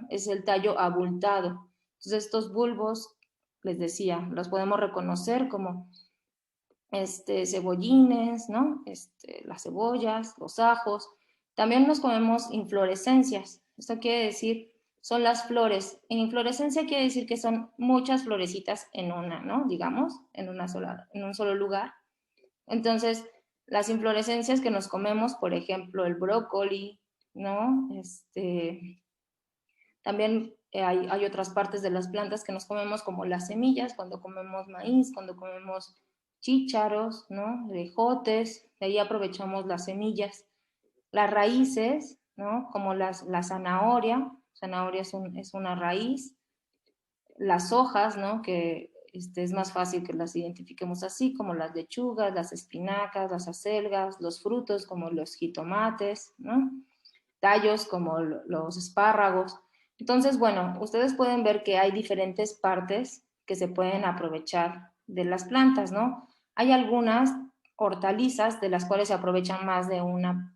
es el tallo abultado. Entonces estos bulbos, les decía, los podemos reconocer como cebollines, ¿no? Las cebollas, los ajos. También nos comemos inflorescencias. Esto quiere decir, son las flores. En inflorescencia quiere decir que son muchas florecitas en una, ¿no? Digamos, en un solo lugar. Entonces, las inflorescencias que nos comemos, por ejemplo, el brócoli, ¿no? También hay otras partes de las plantas que nos comemos, como las semillas, cuando comemos maíz, cuando comemos chícharos, ¿no? Ejotes, de ahí aprovechamos las semillas. Las raíces, ¿no? Como la zanahoria es una raíz. Las hojas, ¿no? Que es más fácil que las identifiquemos así, como las lechugas, las espinacas, las acelgas, los frutos como los jitomates, ¿no? Tallos como los espárragos. Entonces, bueno, ustedes pueden ver que hay diferentes partes que se pueden aprovechar de las plantas, ¿no? Hay algunas hortalizas de las cuales se aprovechan más de una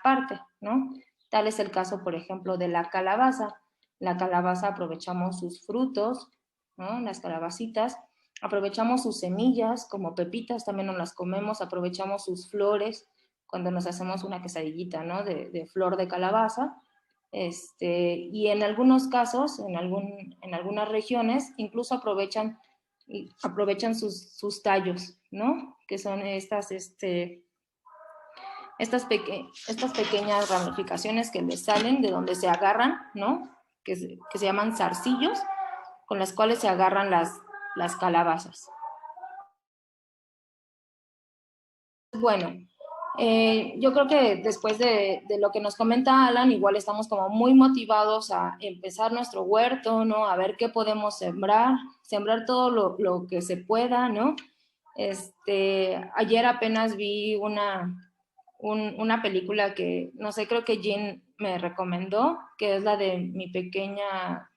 parte, ¿no? Tal es el caso, por ejemplo, de la calabaza. La calabaza aprovechamos sus frutos, ¿no? Las calabacitas, aprovechamos sus semillas como pepitas, también nos las comemos, aprovechamos sus flores cuando nos hacemos una quesadillita, ¿no? De flor de calabaza. Y en algunos casos, en algunas regiones, incluso aprovechan sus tallos, ¿no? Que son estas pequeñas ramificaciones que les salen de donde se agarran, ¿no? Que se llaman zarcillos, con las cuales se agarran las calabazas. Bueno, yo creo que después de lo que nos comenta Alan, igual estamos como muy motivados a empezar nuestro huerto, ¿no? A ver qué podemos sembrar todo lo que se pueda, ¿no? Ayer apenas vi una película que, no sé, creo que Jean me recomendó, que es la de Mi Pequeña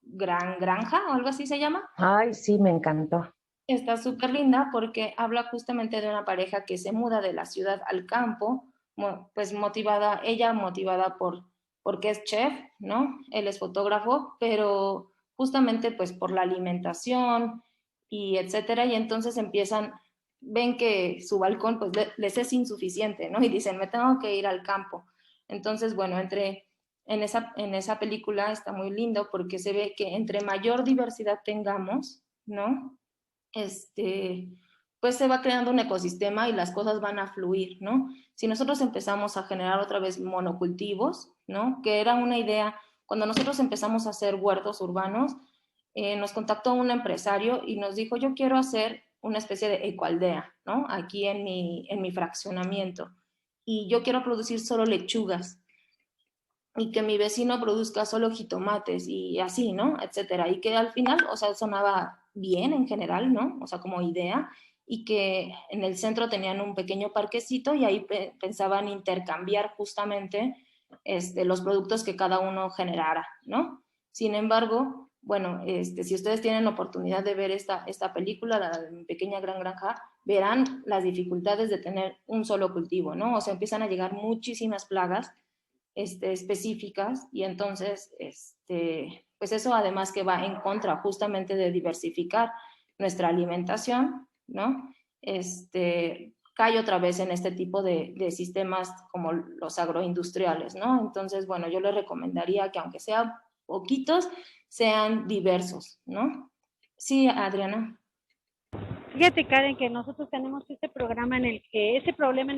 Gran Granja, o algo así se llama. Ay, sí, me encantó. Está súper linda porque habla justamente de una pareja que se muda de la ciudad al campo, pues ella motivada porque es chef, ¿no? Él es fotógrafo, pero justamente pues por la alimentación y etcétera, y entonces ven que su balcón pues les es insuficiente, ¿no? Y dicen, me tengo que ir al campo. Entonces, bueno, en esa película está muy lindo porque se ve que entre mayor diversidad tengamos, ¿no? Pues se va creando un ecosistema y las cosas van a fluir, ¿no? Si nosotros empezamos a generar otra vez monocultivos, ¿no? Que era una idea, cuando nosotros empezamos a hacer huertos urbanos, nos contactó un empresario y nos dijo, yo quiero hacer una especie de ecoaldea, ¿no? Aquí en mi fraccionamiento. Y yo quiero producir solo lechugas y que mi vecino produzca solo jitomates y así, ¿no? Etcétera. Y que al final, o sea, sonaba bien en general, ¿no? O sea, como idea, y que en el centro tenían un pequeño parquecito y ahí pensaban intercambiar justamente los productos que cada uno generara, ¿no? Sin embargo, bueno, si ustedes tienen la oportunidad de ver esta película, la de Mi Pequeña Gran Granja, verán las dificultades de tener un solo cultivo, ¿no? O sea, empiezan a llegar muchísimas plagas específicas y entonces, pues eso además que va en contra justamente de diversificar nuestra alimentación, ¿no? Cae otra vez en este tipo de sistemas como los agroindustriales, ¿no? Entonces, bueno, yo les recomendaría que aunque sean poquitos, sean diversos, ¿no? Sí, Adriana. Fíjate, Karen, que nosotros tenemos ese problema en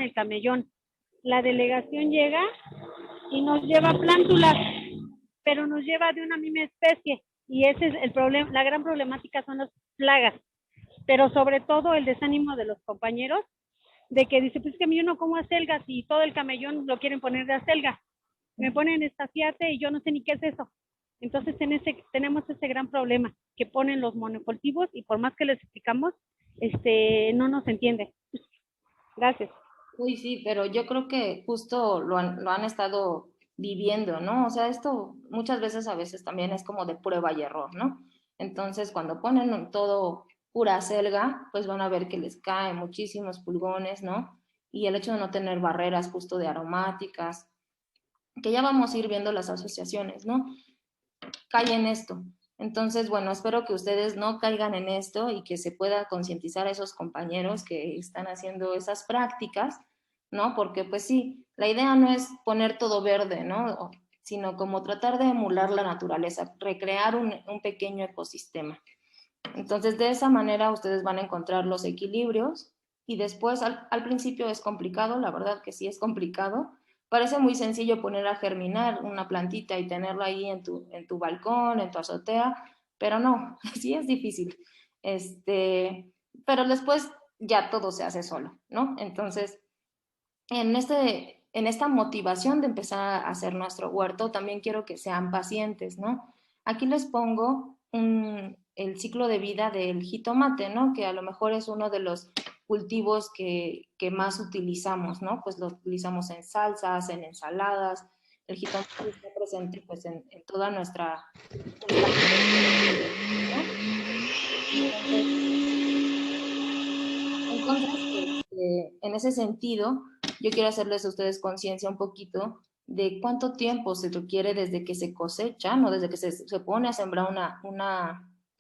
el camellón. La delegación llega y nos lleva plántulas, pero nos lleva de una misma especie. Y ese es el problema, la gran problemática son las plagas, pero sobre todo el desánimo de los compañeros, de que dice, pues es que yo no como acelgas y todo el camellón lo quieren poner de acelga. Me ponen estafiate y yo no sé ni qué es eso. Entonces tenemos ese gran problema, que ponen los monocultivos y por más que les explicamos, no nos entiende. Gracias. Uy, sí, pero yo creo que justo lo han estado viviendo, ¿no? O sea, esto muchas veces, a veces también es como de prueba y error, ¿no? Entonces, cuando ponen todo pura selga, pues van a ver que les caen muchísimos pulgones, ¿no? Y el hecho de no tener barreras justo de aromáticas, que ya vamos a ir viendo las asociaciones, ¿no? Cae en esto. Entonces, bueno, espero que ustedes no caigan en esto y que se pueda concientizar a esos compañeros que están haciendo esas prácticas, ¿no? Porque pues sí, la idea no es poner todo verde, ¿no? Sino como tratar de emular la naturaleza, recrear un pequeño ecosistema. Entonces, de esa manera ustedes van a encontrar los equilibrios y después, al principio es complicado, la verdad que sí es complicado. Parece muy sencillo poner a germinar una plantita y tenerla ahí en tu balcón, en tu azotea, pero no, sí es difícil. Pero después ya todo se hace solo, ¿no? Entonces, en esta motivación de empezar a hacer nuestro huerto, también quiero que sean pacientes, ¿no? Aquí les pongo el ciclo de vida del jitomate, ¿no? Que a lo mejor es uno de los cultivos que más utilizamos, ¿no? Pues lo utilizamos en salsas, en ensaladas. El jitomate está presente pues en toda nuestra ¿no? Entonces, en ese sentido, yo quiero hacerles a ustedes conciencia un poquito de cuánto tiempo se requiere desde que se cosecha, ¿no? Desde que se pone a sembrar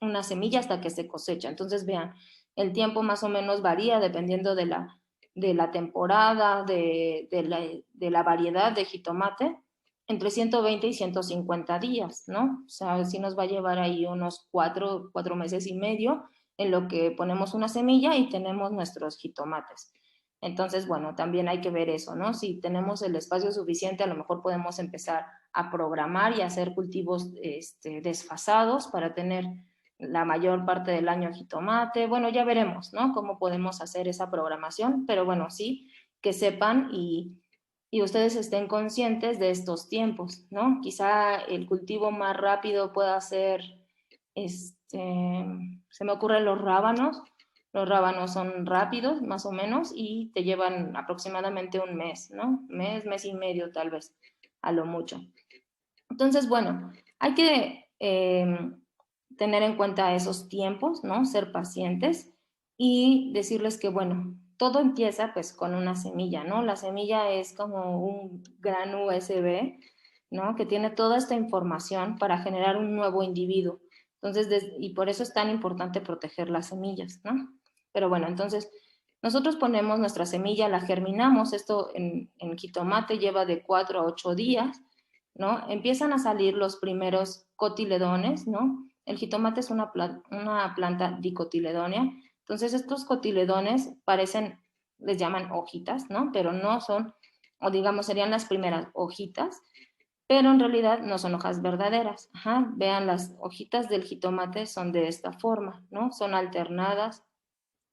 una semilla hasta que se cosecha. Entonces, vean, el tiempo más o menos varía dependiendo de la temporada, de la variedad de jitomate, entre 120 y 150 días, ¿no? O sea, sí nos va a llevar ahí unos 4 meses y medio en lo que ponemos una semilla y tenemos nuestros jitomates. Entonces, bueno, también hay que ver eso, ¿no? Si tenemos el espacio suficiente, a lo mejor podemos empezar a programar y hacer cultivos desfasados para tener la mayor parte del año jitomate. Bueno, ya veremos, ¿no? Cómo podemos hacer esa programación, pero bueno, sí, que sepan y ustedes estén conscientes de estos tiempos, ¿no? Quizá el cultivo más rápido pueda ser, se me ocurren los rábanos. Los rábanos son rápidos, más o menos, y te llevan aproximadamente un mes, ¿no? Mes y medio tal vez, a lo mucho. Entonces, bueno, hay que tener en cuenta esos tiempos, ¿no? Ser pacientes y decirles que, bueno, todo empieza pues con una semilla, ¿no? La semilla es como un gran USB, ¿no? Que tiene toda esta información para generar un nuevo individuo. Entonces, y por eso es tan importante proteger las semillas, ¿no? Pero bueno, entonces nosotros ponemos nuestra semilla, la germinamos, esto en jitomate lleva de 4 a 8 días, ¿no? Empiezan a salir los primeros cotiledones, ¿no? El jitomate es una planta dicotiledónea, entonces estos cotiledones parecen, les llaman hojitas, ¿no? Pero no son, o digamos serían las primeras hojitas, pero en realidad no son hojas verdaderas. Ajá, vean, las hojitas del jitomate son de esta forma, ¿no? Son alternadas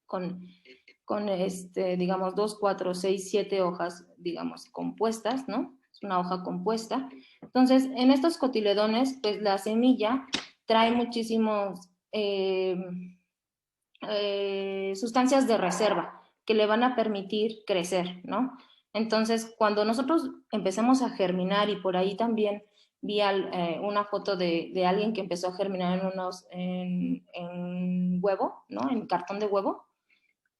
con digamos, 2, 4, 6, 7 hojas, digamos, compuestas, ¿no? Es una hoja compuesta. Entonces, en estos cotiledones, pues la semilla trae muchísimos sustancias de reserva que le van a permitir crecer, ¿no? Entonces, cuando nosotros empezamos a germinar, y por ahí también vi una foto de alguien que empezó a germinar en huevo, ¿no? En cartón de huevo,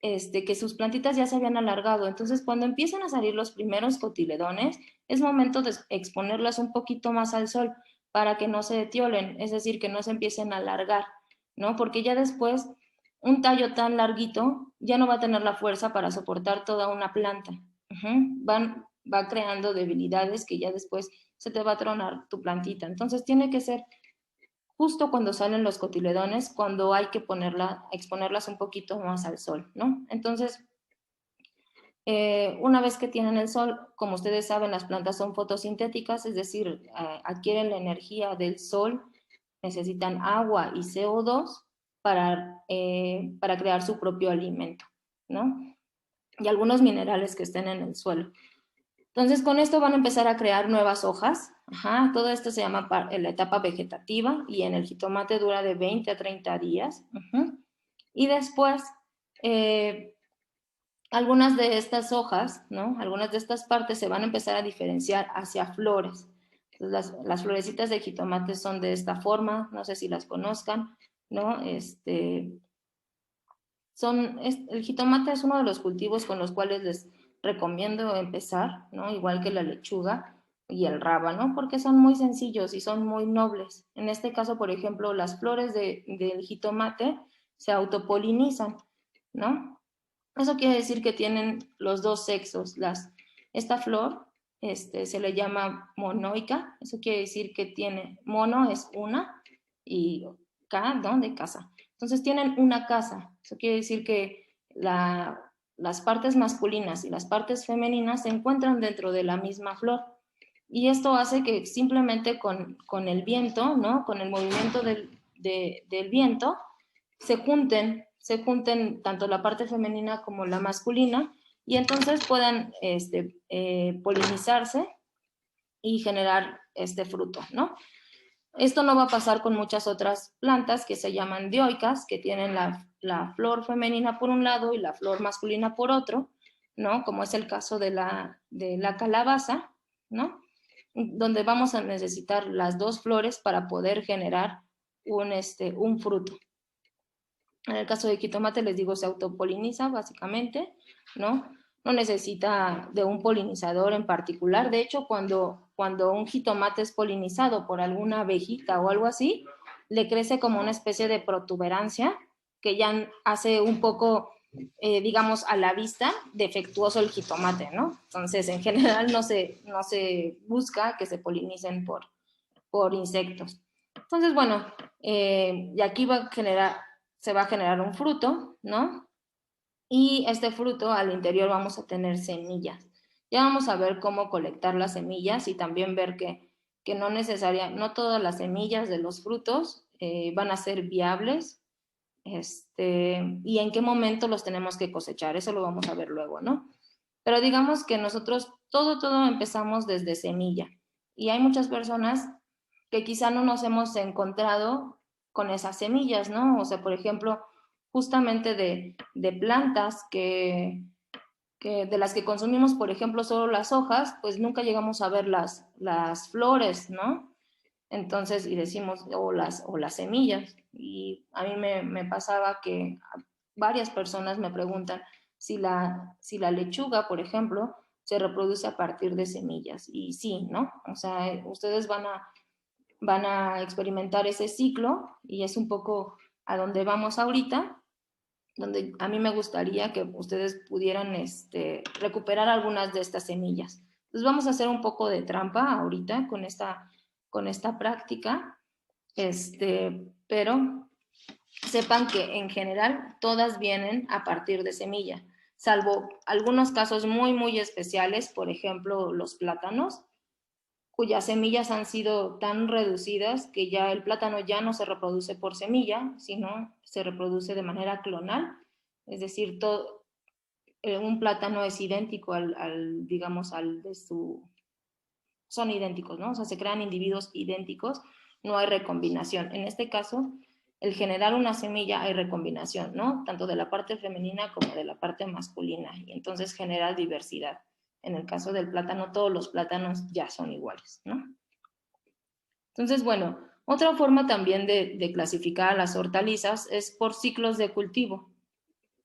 que sus plantitas ya se habían alargado. Entonces, cuando empiezan a salir los primeros cotiledones, es momento de exponerlas un poquito más al sol para que no se detiolen, es decir, que no se empiecen a alargar, ¿no? Porque ya después un tallo tan larguito ya no va a tener la fuerza para soportar toda una planta. Va creando debilidades que ya después se te va a tronar tu plantita. Entonces tiene que ser justo cuando salen los cotiledones, cuando hay que exponerlas un poquito más al sol, ¿no? Entonces, una vez que tienen el sol, como ustedes saben, las plantas son fotosintéticas, es decir, adquieren la energía del sol, necesitan agua y CO2 para crear su propio alimento, ¿no? Y algunos minerales que estén en el suelo. Entonces, con esto van a empezar a crear nuevas hojas. Ajá, todo esto se llama la etapa vegetativa y en el jitomate dura de 20 a 30 días. Y después, algunas de estas hojas, ¿no? Algunas de estas partes se van a empezar a diferenciar hacia flores. Entonces, las florecitas de jitomate son de esta forma, no sé si las conozcan, ¿no? El jitomate es uno de los cultivos con los cuales les recomiendo empezar, ¿no? Igual que la lechuga y el rábano, porque son muy sencillos y son muy nobles. En este caso, por ejemplo, las flores del jitomate se autopolinizan, ¿no? Eso quiere decir que tienen los dos sexos. Esta flor se le llama monoica, eso quiere decir que tiene, mono es una y ca, ¿no? De casa. Entonces tienen una casa, eso quiere decir que las partes masculinas y las partes femeninas se encuentran dentro de la misma flor. Y esto hace que simplemente con el viento, ¿no? Con el movimiento del viento, se junten tanto la parte femenina como la masculina y entonces puedan polinizarse y generar este fruto, ¿no? Esto no va a pasar con muchas otras plantas que se llaman dioicas, que tienen la flor femenina por un lado y la flor masculina por otro, ¿no? Como es el caso de la calabaza, ¿no? Donde vamos a necesitar las dos flores para poder generar un fruto. En el caso de jitomate, les digo, se autopoliniza básicamente, ¿no? No necesita de un polinizador en particular. De hecho, cuando un jitomate es polinizado por alguna abejita o algo así, le crece como una especie de protuberancia que ya hace un poco digamos, a la vista, defectuoso el jitomate, ¿no? Entonces, en general no se busca que se polinicen por insectos. Entonces, bueno, y aquí se va a generar un fruto, ¿no? Y este fruto al interior vamos a tener semillas. Ya vamos a ver cómo colectar las semillas y también ver que no todas las semillas de los frutos van a ser viables, y en qué momento los tenemos que cosechar. Eso lo vamos a ver luego, ¿no? Pero digamos que nosotros todo empezamos desde semilla. Y hay muchas personas que quizá no nos hemos encontrado con esas semillas, ¿no? O sea, por ejemplo, justamente de plantas de las que consumimos, por ejemplo, solo las hojas, pues nunca llegamos a ver las flores, ¿no? Entonces, y decimos, o las semillas. Y a mí me pasaba que varias personas me preguntan si la lechuga, por ejemplo, se reproduce a partir de semillas. Y sí, ¿no? O sea, ustedes van a experimentar ese ciclo y es un poco a donde vamos ahorita, donde a mí me gustaría que ustedes pudieran recuperar algunas de estas semillas. Entonces vamos a hacer un poco de trampa ahorita con esta práctica, pero sepan que en general todas vienen a partir de semilla, salvo algunos casos muy, muy especiales, por ejemplo, los plátanos, cuyas semillas han sido tan reducidas que ya el plátano ya no se reproduce por semilla, sino se reproduce de manera clonal, es decir, un plátano es idéntico digamos, al de son idénticos, ¿no? O sea, se crean individuos idénticos, no hay recombinación. En este caso, el generar una semilla hay recombinación, ¿no? Tanto de la parte femenina como de la parte masculina, y entonces genera diversidad. En el caso del plátano, todos los plátanos ya son iguales, ¿no? Entonces, bueno, otra forma también de clasificar a las hortalizas es por ciclos de cultivo.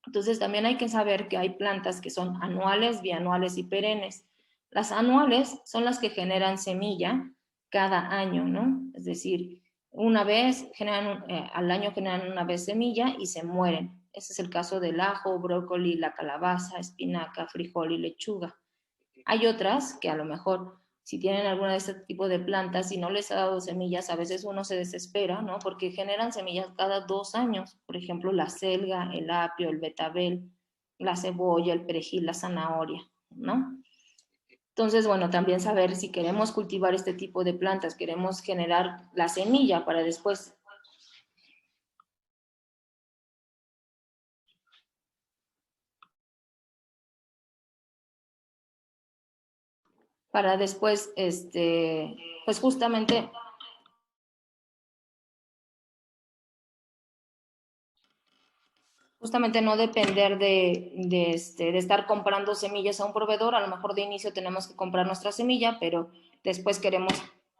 Entonces, también hay que saber que hay plantas que son anuales, bianuales y perennes. Las anuales son las que generan semilla cada año, ¿no? Es decir, al año generan una vez semilla y se mueren. Ese es el caso del ajo, brócoli, la calabaza, espinaca, frijol y lechuga. Hay otras que a lo mejor, si tienen alguna de este tipo de plantas y no les ha dado semillas, a veces uno se desespera, ¿no? Porque generan semillas cada 2 años. Por ejemplo, la selga, el apio, el betabel, la cebolla, el perejil, la zanahoria, ¿no? Entonces, bueno, también saber si queremos cultivar este tipo de plantas, queremos generar la semilla para después pues justamente no depender de estar comprando semillas a un proveedor. A lo mejor de inicio tenemos que comprar nuestra semilla, pero después queremos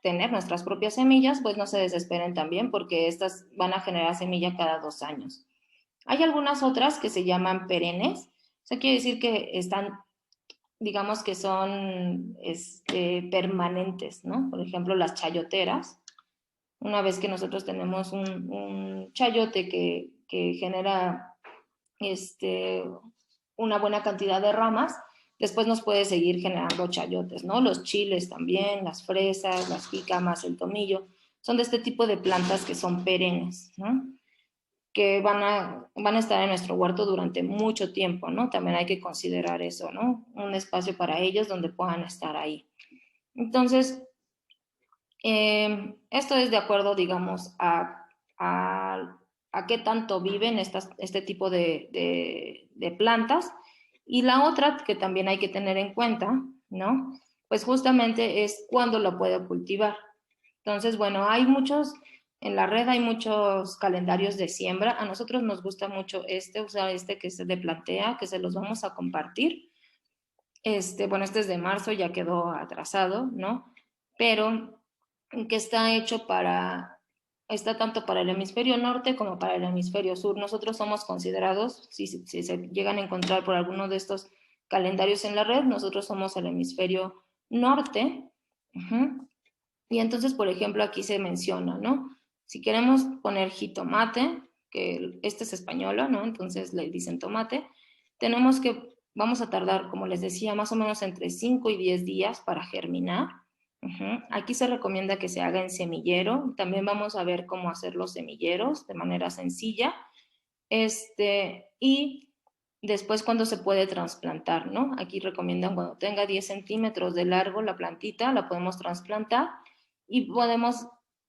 tener nuestras propias semillas, pues no se desesperen también, porque estas van a generar semilla cada 2 años. Hay algunas otras que se llaman perennes. Eso quiere decir que están, digamos que son permanentes, ¿no? Por ejemplo, las chayoteras. Una vez que nosotros tenemos un chayote que genera una buena cantidad de ramas, después nos puede seguir generando chayotes, ¿no? Los chiles también, las fresas, las jícamas, el tomillo, son de este tipo de plantas que son perennes, ¿no? Que van a estar en nuestro huerto durante mucho tiempo, ¿no? También hay que considerar eso, ¿no? Un espacio para ellos donde puedan estar ahí. Entonces, esto es de acuerdo, digamos, a qué tanto viven este tipo de plantas. Y la otra que también hay que tener en cuenta, ¿no? Pues justamente es cuándo lo puedo cultivar. Entonces, bueno, en la red hay muchos calendarios de siembra. A nosotros nos gusta mucho usar que es de Plantea, que se los vamos a compartir. Bueno, este es de marzo, ya quedó atrasado, ¿no? Pero que está tanto para el hemisferio norte como para el hemisferio sur. Nosotros somos considerados, si se llegan a encontrar por alguno de estos calendarios en la red, nosotros somos el hemisferio norte. Y entonces, por ejemplo, aquí se menciona, ¿no? Si queremos poner jitomate, que este es española, ¿no? Entonces le dicen tomate. Vamos a tardar, como les decía, más o menos entre 5 y 10 días para germinar. Aquí se recomienda que se haga en semillero. También vamos a ver cómo hacer los semilleros de manera sencilla. Y después cuando se puede trasplantar, ¿no? Aquí recomiendan cuando tenga 10 centímetros de largo la plantita, la podemos trasplantar y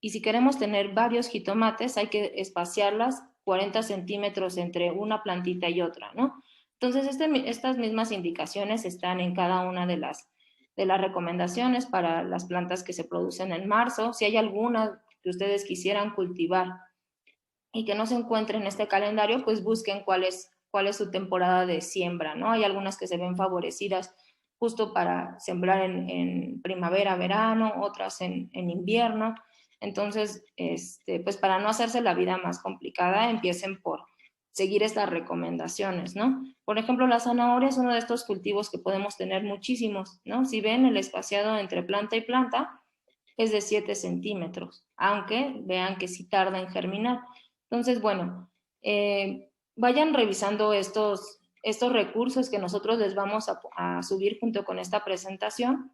si queremos tener varios jitomates, hay que espaciarlas 40 centímetros entre una plantita y otra, ¿no? Entonces, estas mismas indicaciones están en cada una de las recomendaciones para las plantas que se producen en marzo. Si hay alguna que ustedes quisieran cultivar y que no se encuentre en este calendario, pues busquen cuál es su temporada de siembra, ¿no? Hay algunas que se ven favorecidas justo para sembrar en primavera, verano, otras en invierno. Entonces, pues para no hacerse la vida más complicada, empiecen por seguir estas recomendaciones, ¿no? Por ejemplo, la zanahoria es uno de estos cultivos que podemos tener muchísimos, ¿no? Si ven el espaciado entre planta y planta es de 7 centímetros, aunque vean que sí tarda en germinar. Entonces, bueno, vayan revisando estos recursos que nosotros les vamos a subir junto con esta presentación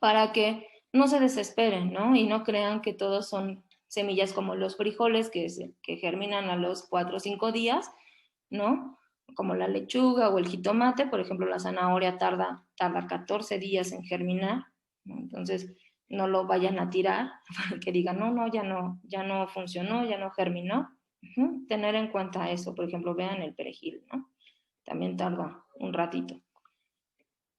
para que no se desesperen, ¿no? Y no crean que todos son semillas como los frijoles que germinan a los 4 o 5 días, ¿no? Como la lechuga o el jitomate, por ejemplo, la zanahoria tarda 14 días en germinar, ¿no? Entonces, no lo vayan a tirar, que digan, no, ya no funcionó, ya no germinó. Tener en cuenta eso, por ejemplo, vean el perejil, ¿no? También tarda un ratito.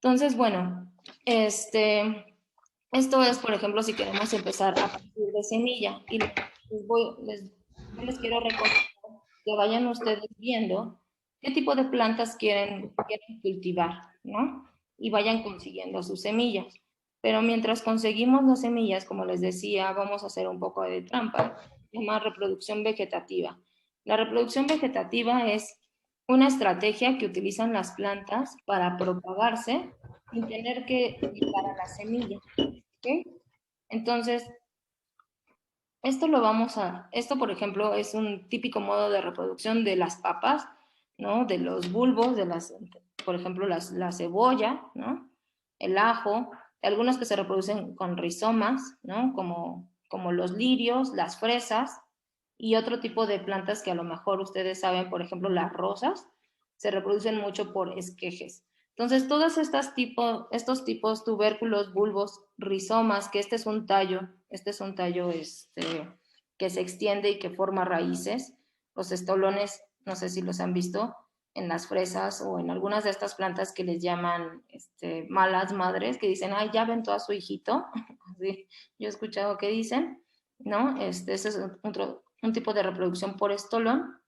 Entonces, bueno, esto es, por ejemplo, si queremos empezar a partir de semilla. Y les quiero recordar que vayan ustedes viendo qué tipo de plantas quieren cultivar, ¿no? Y vayan consiguiendo sus semillas. Pero mientras conseguimos las semillas, como les decía, vamos a hacer un poco de trampa, se llama reproducción vegetativa. La reproducción vegetativa es una estrategia que utilizan las plantas para propagarse sin tener que llegar a la semilla. ¿Okay? Entonces, esto por ejemplo es un típico modo de reproducción de las papas, ¿no? De los bulbos, por ejemplo la cebolla, ¿no? El ajo, algunos que se reproducen con rizomas, ¿no? Como los lirios, las fresas y otro tipo de plantas que a lo mejor ustedes saben, por ejemplo las rosas, se reproducen mucho por esquejes. Entonces, todos estos tipos, tubérculos, bulbos, rizomas, que este es un tallo que se extiende y que forma raíces. Los estolones, no sé si los han visto en las fresas o en algunas de estas plantas que les llaman malas madres, que dicen, ay, ya aventó a su hijito. Sí, yo he escuchado que dicen, ¿no? Ese es un tipo de reproducción por estolón,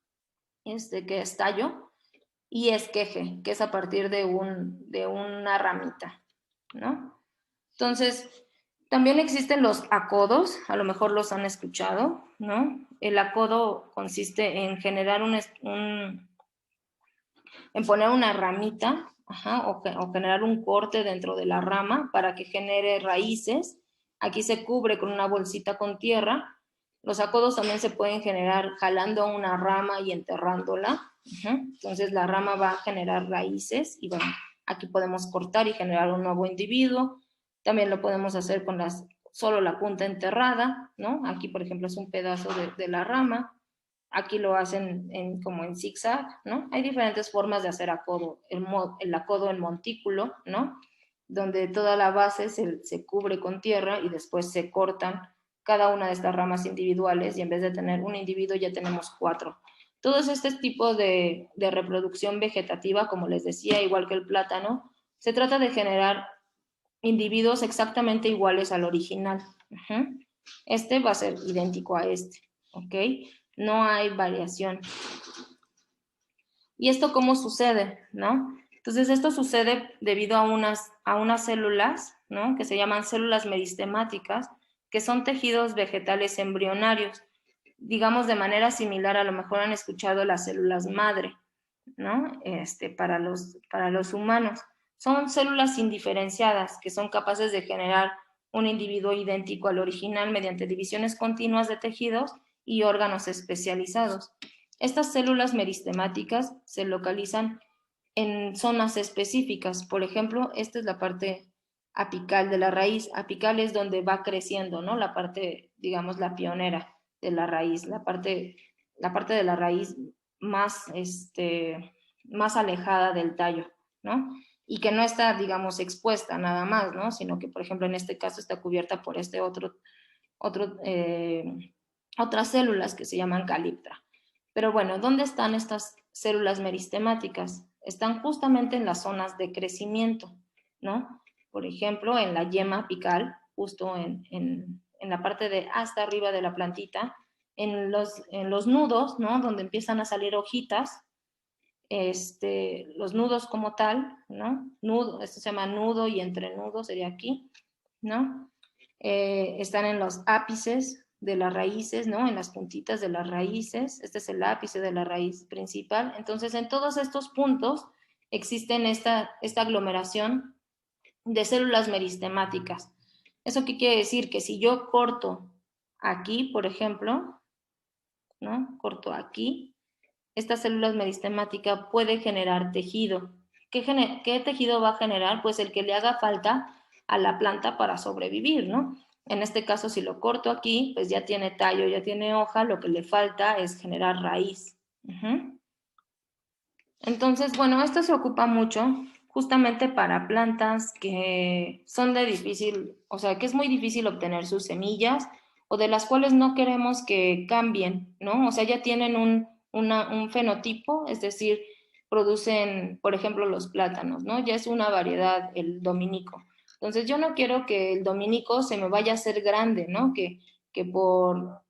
que es tallo. Y esqueje, que es a partir de una ramita, ¿no? Entonces, también existen los acodos, a lo mejor los han escuchado, ¿no? El acodo consiste en generar en poner una ramita, o generar un corte dentro de la rama para que genere raíces. Aquí se cubre con una bolsita con tierra. Los acodos también se pueden generar jalando una rama y enterrándola. Entonces la rama va a generar raíces y bueno, aquí podemos cortar y generar un nuevo individuo. También lo podemos hacer con solo la punta enterrada, ¿no? Aquí, por ejemplo, es un pedazo de la rama. Aquí lo hacen como en zigzag, ¿no? Hay diferentes formas de hacer acodo. El acodo en montículo, ¿no? Donde toda la base se cubre con tierra y después se cortan cada una de estas ramas individuales y en vez de tener un individuo ya tenemos 4. Todos estos tipos de reproducción vegetativa, como les decía, igual que el plátano, se trata de generar individuos exactamente iguales al original. Este va a ser idéntico a este, ¿ok? No hay variación. ¿Y esto cómo sucede, no? Entonces, esto sucede debido a unas células, ¿no? Que se llaman células meristemáticas, que son tejidos vegetales embrionarios. Digamos, de manera similar, a lo mejor han escuchado las células madre, ¿no? Para los humanos. Son células indiferenciadas que son capaces de generar un individuo idéntico al original mediante divisiones continuas de tejidos y órganos especializados. Estas células meristemáticas se localizan en zonas específicas. Por ejemplo, esta es la parte apical de la raíz. Apical es donde va creciendo, ¿no? La parte, digamos, la pionera de la raíz, la parte de la raíz más, más alejada del tallo, ¿no? Y que no está, digamos, expuesta nada más, ¿no? Sino que, por ejemplo, en este caso está cubierta por otras células que se llaman caliptra. Pero bueno, ¿dónde están estas células meristemáticas? Están justamente en las zonas de crecimiento, ¿no? Por ejemplo, en la yema apical, justo en la parte de hasta arriba de la plantita, en los nudos, ¿no? Donde empiezan a salir hojitas, los nudos como tal, ¿no? Nudo, esto se llama nudo y entrenudo, sería aquí, ¿no? Están en los ápices de las raíces, ¿no? En las puntitas de las raíces. Este es el ápice de la raíz principal. Entonces, en todos estos puntos existen esta aglomeración de células meristemáticas. ¿Eso qué quiere decir? Que si yo corto aquí, por ejemplo, ¿no? Corto aquí, esta célula meristemática puede generar tejido. ¿Qué tejido va a generar? Pues el que le haga falta a la planta para sobrevivir, ¿no? En este caso, si lo corto aquí, pues ya tiene tallo, ya tiene hoja, lo que le falta es generar raíz. Entonces, bueno, esto se ocupa mucho justamente para plantas que son de difícil, o sea, que es muy difícil obtener sus semillas o de las cuales no queremos que cambien, ¿no? O sea, ya tienen un fenotipo, es decir, producen, por ejemplo, los plátanos, ¿no? Ya es una variedad el dominico. Entonces, yo no quiero que el dominico se me vaya a hacer grande, ¿no? Que por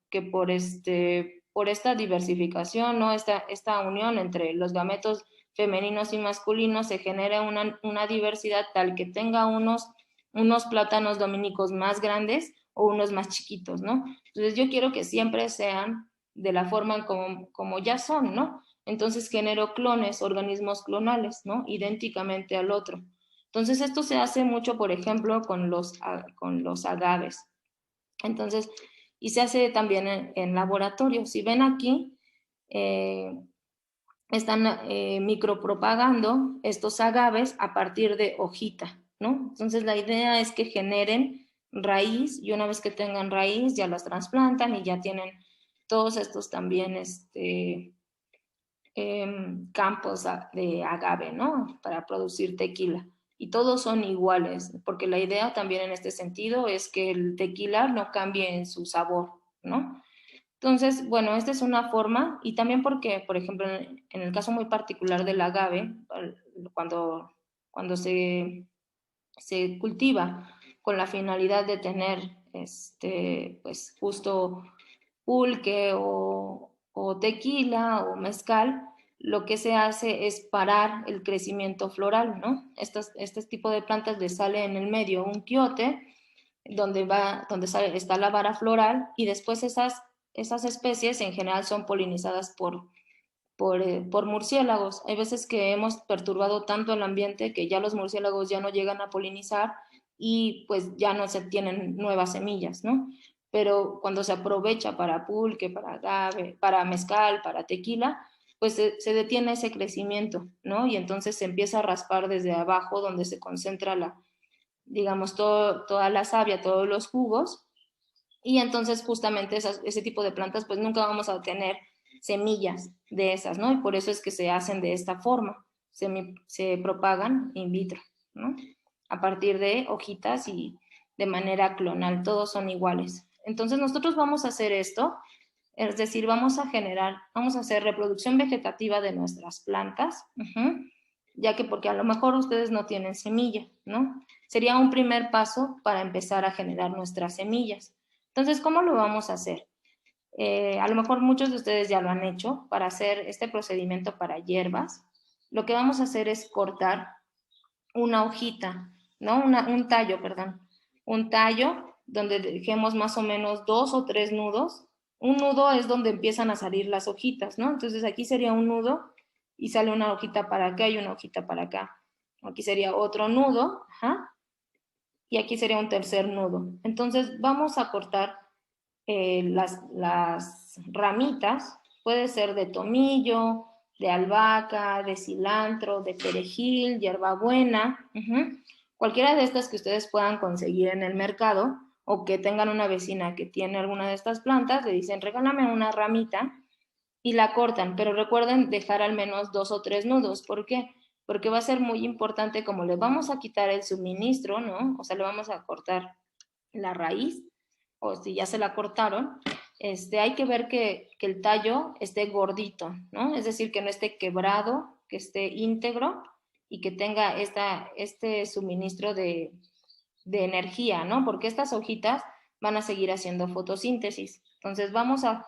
esta diversificación, ¿no? Esta unión entre los gametos femeninos y masculinos se genera una diversidad tal que tenga unos plátanos dominicos más grandes o unos más chiquitos, ¿no? Entonces yo quiero que siempre sean de la forma como ya son, ¿no? Entonces genero clones, organismos clonales, ¿no? Idénticamente al otro. Entonces esto se hace mucho, por ejemplo, con los agaves. Entonces, y se hace también en laboratorio. Si ven aquí, están micropropagando estos agaves a partir de hojita, ¿no? Entonces la idea es que generen raíz y una vez que tengan raíz ya las trasplantan y ya tienen todos estos también campos de agave, ¿no? Para producir tequila. Y todos son iguales, porque la idea también en este sentido es que el tequila no cambie en su sabor, ¿no? Entonces, bueno, esta es una forma y también porque, por ejemplo, en el caso muy particular del agave, cuando se cultiva con la finalidad de tener, pues justo pulque o tequila o mezcal, lo que se hace es parar el crecimiento floral, ¿no? Este tipo de plantas le sale en el medio un quiote donde está la vara floral y después esas especies en general son polinizadas por murciélagos. Hay veces que hemos perturbado tanto el ambiente que ya los murciélagos ya no llegan a polinizar y pues ya no se tienen nuevas semillas, ¿no? Pero cuando se aprovecha para pulque, para agave, para mezcal, para tequila, pues se detiene ese crecimiento, ¿no? Y entonces se empieza a raspar desde abajo donde se concentra digamos, toda la savia, todos los jugos, y entonces justamente ese tipo de plantas pues nunca vamos a tener semillas de esas, ¿no? Y por eso es que se hacen de esta forma, se propagan in vitro, ¿no? A partir de hojitas y de manera clonal, todos son iguales. Entonces nosotros vamos a hacer esto, es decir, vamos a hacer reproducción vegetativa de nuestras plantas, ya que porque a lo mejor ustedes no tienen semilla, ¿no? Sería un primer paso para empezar a generar nuestras semillas. Entonces, ¿cómo lo vamos a hacer? A lo mejor muchos de ustedes ya lo han hecho para hacer este procedimiento para hierbas. Lo que vamos a hacer es cortar una hojita, ¿no? Un tallo, perdón. Un tallo donde dejemos más o menos 2 o 3 nudos. Un nudo es donde empiezan a salir las hojitas, ¿no? Entonces aquí sería un nudo y sale una hojita para acá y una hojita para acá. Aquí sería otro nudo, y aquí sería un tercer nudo. Entonces vamos a cortar las ramitas, Puede ser de tomillo, de albahaca, de cilantro, de perejil, hierbabuena, cualquiera de estas que ustedes puedan conseguir en el mercado o que tengan una vecina que tiene alguna de estas plantas, le dicen, regálame una ramita y la cortan, pero recuerden dejar al menos 2 o 3 nudos. ¿Por qué? Porque va a ser muy importante, como le vamos a quitar el suministro, ¿no? O sea, le vamos a cortar la raíz, o si ya se la cortaron, hay que ver que el tallo esté gordito, ¿no? Es decir, que no esté quebrado, que esté íntegro y que tenga este suministro de energía, ¿no? Porque estas hojitas van a seguir haciendo fotosíntesis. Entonces vamos a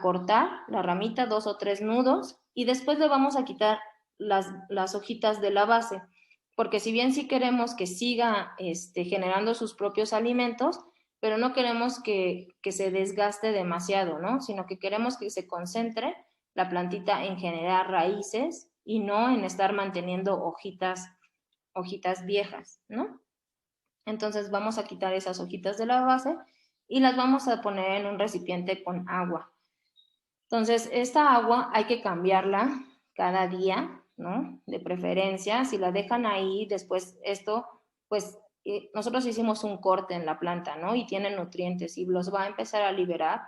cortar la ramita, 2 o 3 nudos, y después le vamos a quitar las hojitas de la base, porque si bien sí queremos que siga generando sus propios alimentos, pero no queremos que se desgaste demasiado, ¿no? Sino que queremos que se concentre la plantita en generar raíces y no en estar manteniendo hojitas viejas, ¿no? Entonces vamos a quitar esas hojitas de la base y las vamos a poner en un recipiente con agua. Entonces, esta agua hay que cambiarla cada día, ¿no? De preferencia, si la dejan ahí, después esto, pues nosotros hicimos un corte en la planta, ¿no? Y tiene nutrientes y los va a empezar a liberar.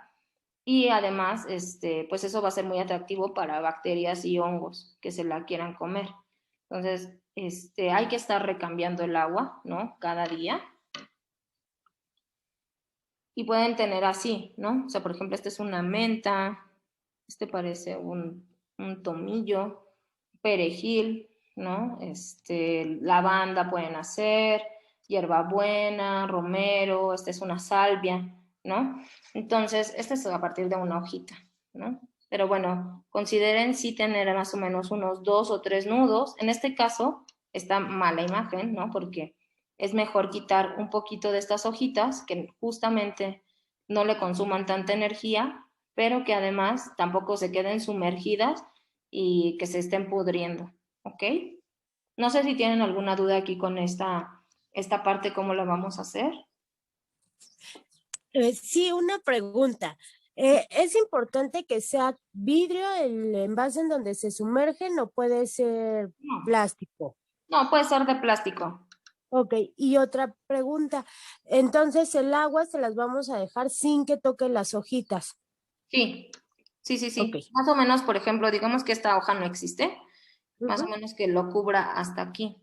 Y además, pues eso va a ser muy atractivo para bacterias y hongos que se la quieran comer. Entonces, hay que estar recambiando el agua, ¿no? Cada día. Y pueden tener así, ¿no? O sea, por ejemplo, esta es una menta, parece un tomillo, perejil, ¿no? Lavanda pueden hacer, hierbabuena, romero, esta es una salvia, ¿no? Entonces, este es a partir de una hojita, ¿no? Pero bueno, consideren sí tener más o menos unos 2 o 3 nudos. En este caso, está mala imagen, ¿no? Porque es mejor quitar un poquito de estas hojitas que justamente no le consuman tanta energía, pero que además tampoco se queden sumergidas y que se estén pudriendo, ¿ok? No sé si tienen alguna duda aquí con esta parte, ¿cómo la vamos a hacer? Sí, una pregunta. ¿Es importante que sea vidrio el envase en donde se sumergen o puede ser plástico? No, puede ser de plástico. Ok, y otra pregunta. Entonces, el agua se las vamos a dejar sin que toque las hojitas. Sí. Okay. Más o menos, por ejemplo, digamos que esta hoja no existe, más o menos que lo cubra hasta aquí.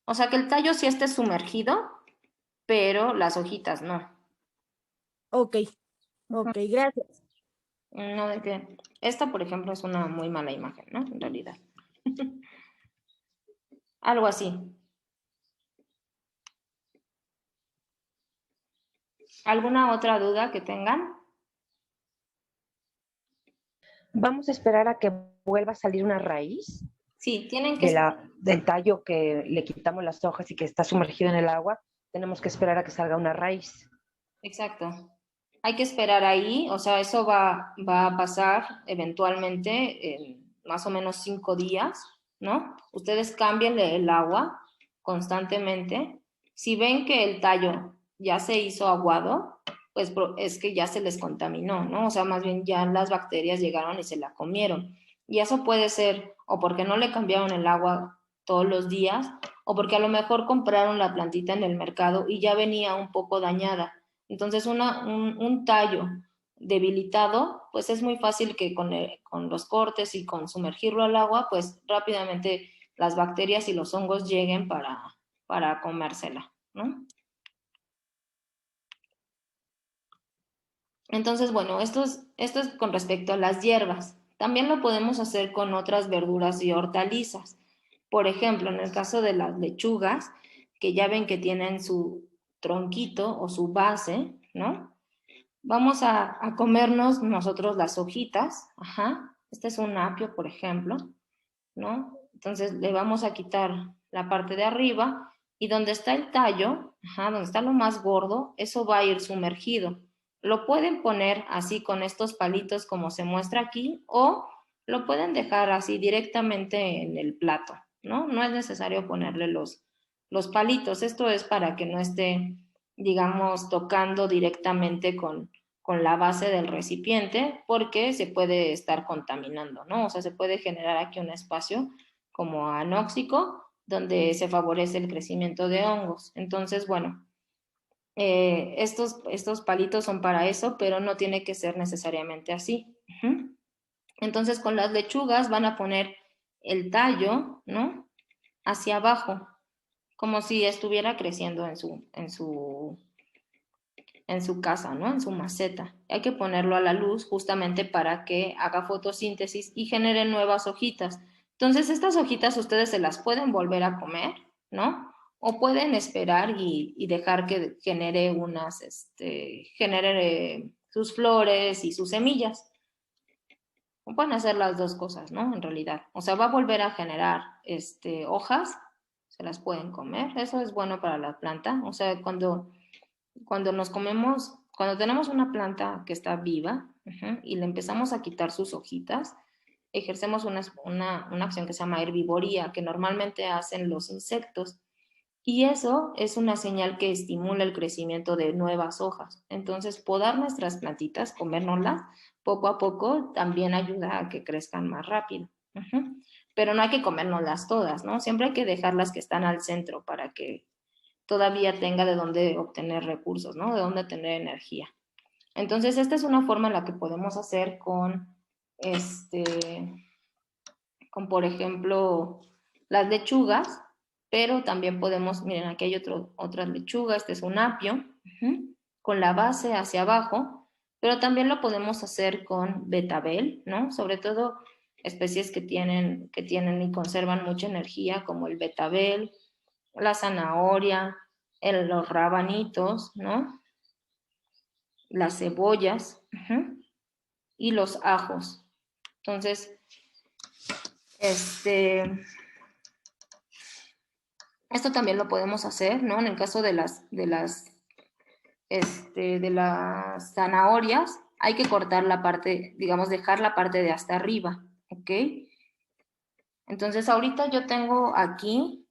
O sea, que el tallo sí esté sumergido, pero las hojitas no. Ok, gracias. No, de que esta, por ejemplo, es una muy mala imagen, ¿no? En realidad. Algo así. ¿Alguna otra duda que tengan? Vamos a esperar a que vuelva a salir una raíz Sí, tienen que... del tallo que le quitamos las hojas y que está sumergido en el agua. Tenemos que esperar a que salga una raíz. Exacto. Hay que esperar ahí, o sea, eso va a pasar eventualmente en más o menos 5 días, ¿no? Ustedes cámbienle el agua constantemente. Si ven que el tallo ya se hizo aguado, pues es que ya se les contaminó, ¿no? O sea, más bien ya las bacterias llegaron y se la comieron. Y eso puede ser o porque no le cambiaron el agua todos los días, o porque a lo mejor compraron la plantita en el mercado y ya venía un poco dañada. Entonces, un tallo debilitado, pues es muy fácil que con los cortes y con sumergirlo al agua, pues rápidamente las bacterias y los hongos lleguen para comérsela, ¿no? Entonces, bueno, esto es con respecto a las hierbas. También lo podemos hacer con otras verduras y hortalizas. Por ejemplo, en el caso de las lechugas, que ya ven que tienen su tronquito o su base, ¿no? Vamos a comernos nosotros las hojitas, ajá. Este es un apio, por ejemplo, ¿no? Entonces le vamos a quitar la parte de arriba y donde está el tallo, ajá, donde está lo más gordo, eso va a ir sumergido. Lo pueden poner así con estos palitos como se muestra aquí o lo pueden dejar así directamente en el plato, ¿no? No es necesario ponerle los palitos. Esto es para que no esté, digamos, tocando directamente con con la base del recipiente porque se puede estar contaminando, ¿no? O sea, se puede generar aquí un espacio como anóxico donde se favorece el crecimiento de hongos. Entonces, bueno, estos palitos son para eso, pero no tiene que ser necesariamente así. Entonces, con las lechugas van a poner el tallo, ¿no? Hacia abajo, como si estuviera creciendo en su casa, ¿no? En su maceta. Hay que ponerlo a la luz justamente para que haga fotosíntesis y genere nuevas hojitas. Entonces, estas hojitas ustedes se las pueden volver a comer, ¿no? O pueden esperar y dejar que genere genere sus flores y sus semillas. O pueden hacer las dos cosas, ¿no? En realidad. O sea, va a volver a generar hojas, se las pueden comer. Eso es bueno para la planta. O sea, cuando tenemos una planta que está viva y le empezamos a quitar sus hojitas, ejercemos una acción que se llama herbivoría, que normalmente hacen los insectos. Y eso es una señal que estimula el crecimiento de nuevas hojas. Entonces, podar nuestras plantitas, comérnoslas, poco a poco también ayuda a que crezcan más rápido. Pero no hay que comérnoslas todas, ¿no? Siempre hay que dejarlas que están al centro para que todavía tenga de dónde obtener recursos, ¿no? De dónde tener energía. Entonces, esta es una forma en la que podemos hacer con por ejemplo, las lechugas, pero también podemos, miren, aquí hay otras lechugas, este es un apio, con la base hacia abajo, pero también lo podemos hacer con betabel, ¿no? Sobre todo especies que tienen y conservan mucha energía, como el betabel, la zanahoria, los rabanitos, ¿no? Las cebollas y los ajos. Entonces, esto también lo podemos hacer, ¿no? En el caso de las zanahorias, hay que cortar la parte, digamos, dejar la parte de hasta arriba, ¿ok? Entonces, ahorita yo tengo aquí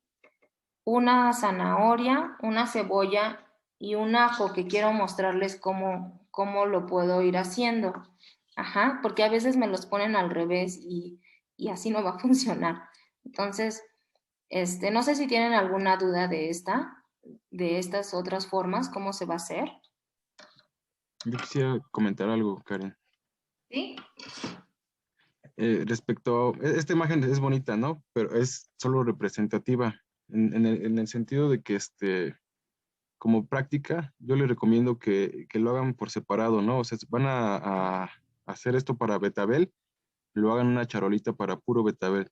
una zanahoria, una cebolla y un ajo que quiero mostrarles cómo lo puedo ir haciendo. Ajá, porque a veces me los ponen al revés y así no va a funcionar. Entonces, no sé si tienen alguna duda de estas otras formas, cómo se va a hacer. Yo quisiera comentar algo, Karen. ¿Sí? Respecto a, esta imagen es bonita, ¿no? Pero es solo representativa, en el sentido de que como práctica, yo les recomiendo que lo hagan por separado, ¿no? O sea, van a hacer esto para betabel, lo hagan en una charolita para puro betabel,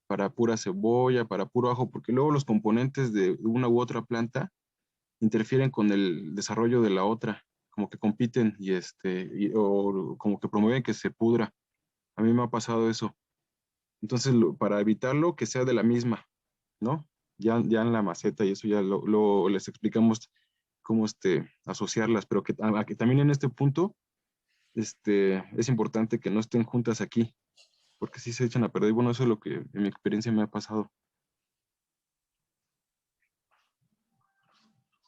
para pura cebolla, para puro ajo, porque luego los componentes de una u otra planta interfieren con el desarrollo de la otra, como que compiten o como que promueven que se pudra. A mí me ha pasado eso. Entonces, para evitarlo, que sea de la misma, ¿no? Ya en la maceta y eso ya les explicamos cómo asociarlas, pero que también en este punto es importante que no estén juntas aquí, porque sí se echan a perder. Bueno, eso es lo que en mi experiencia me ha pasado.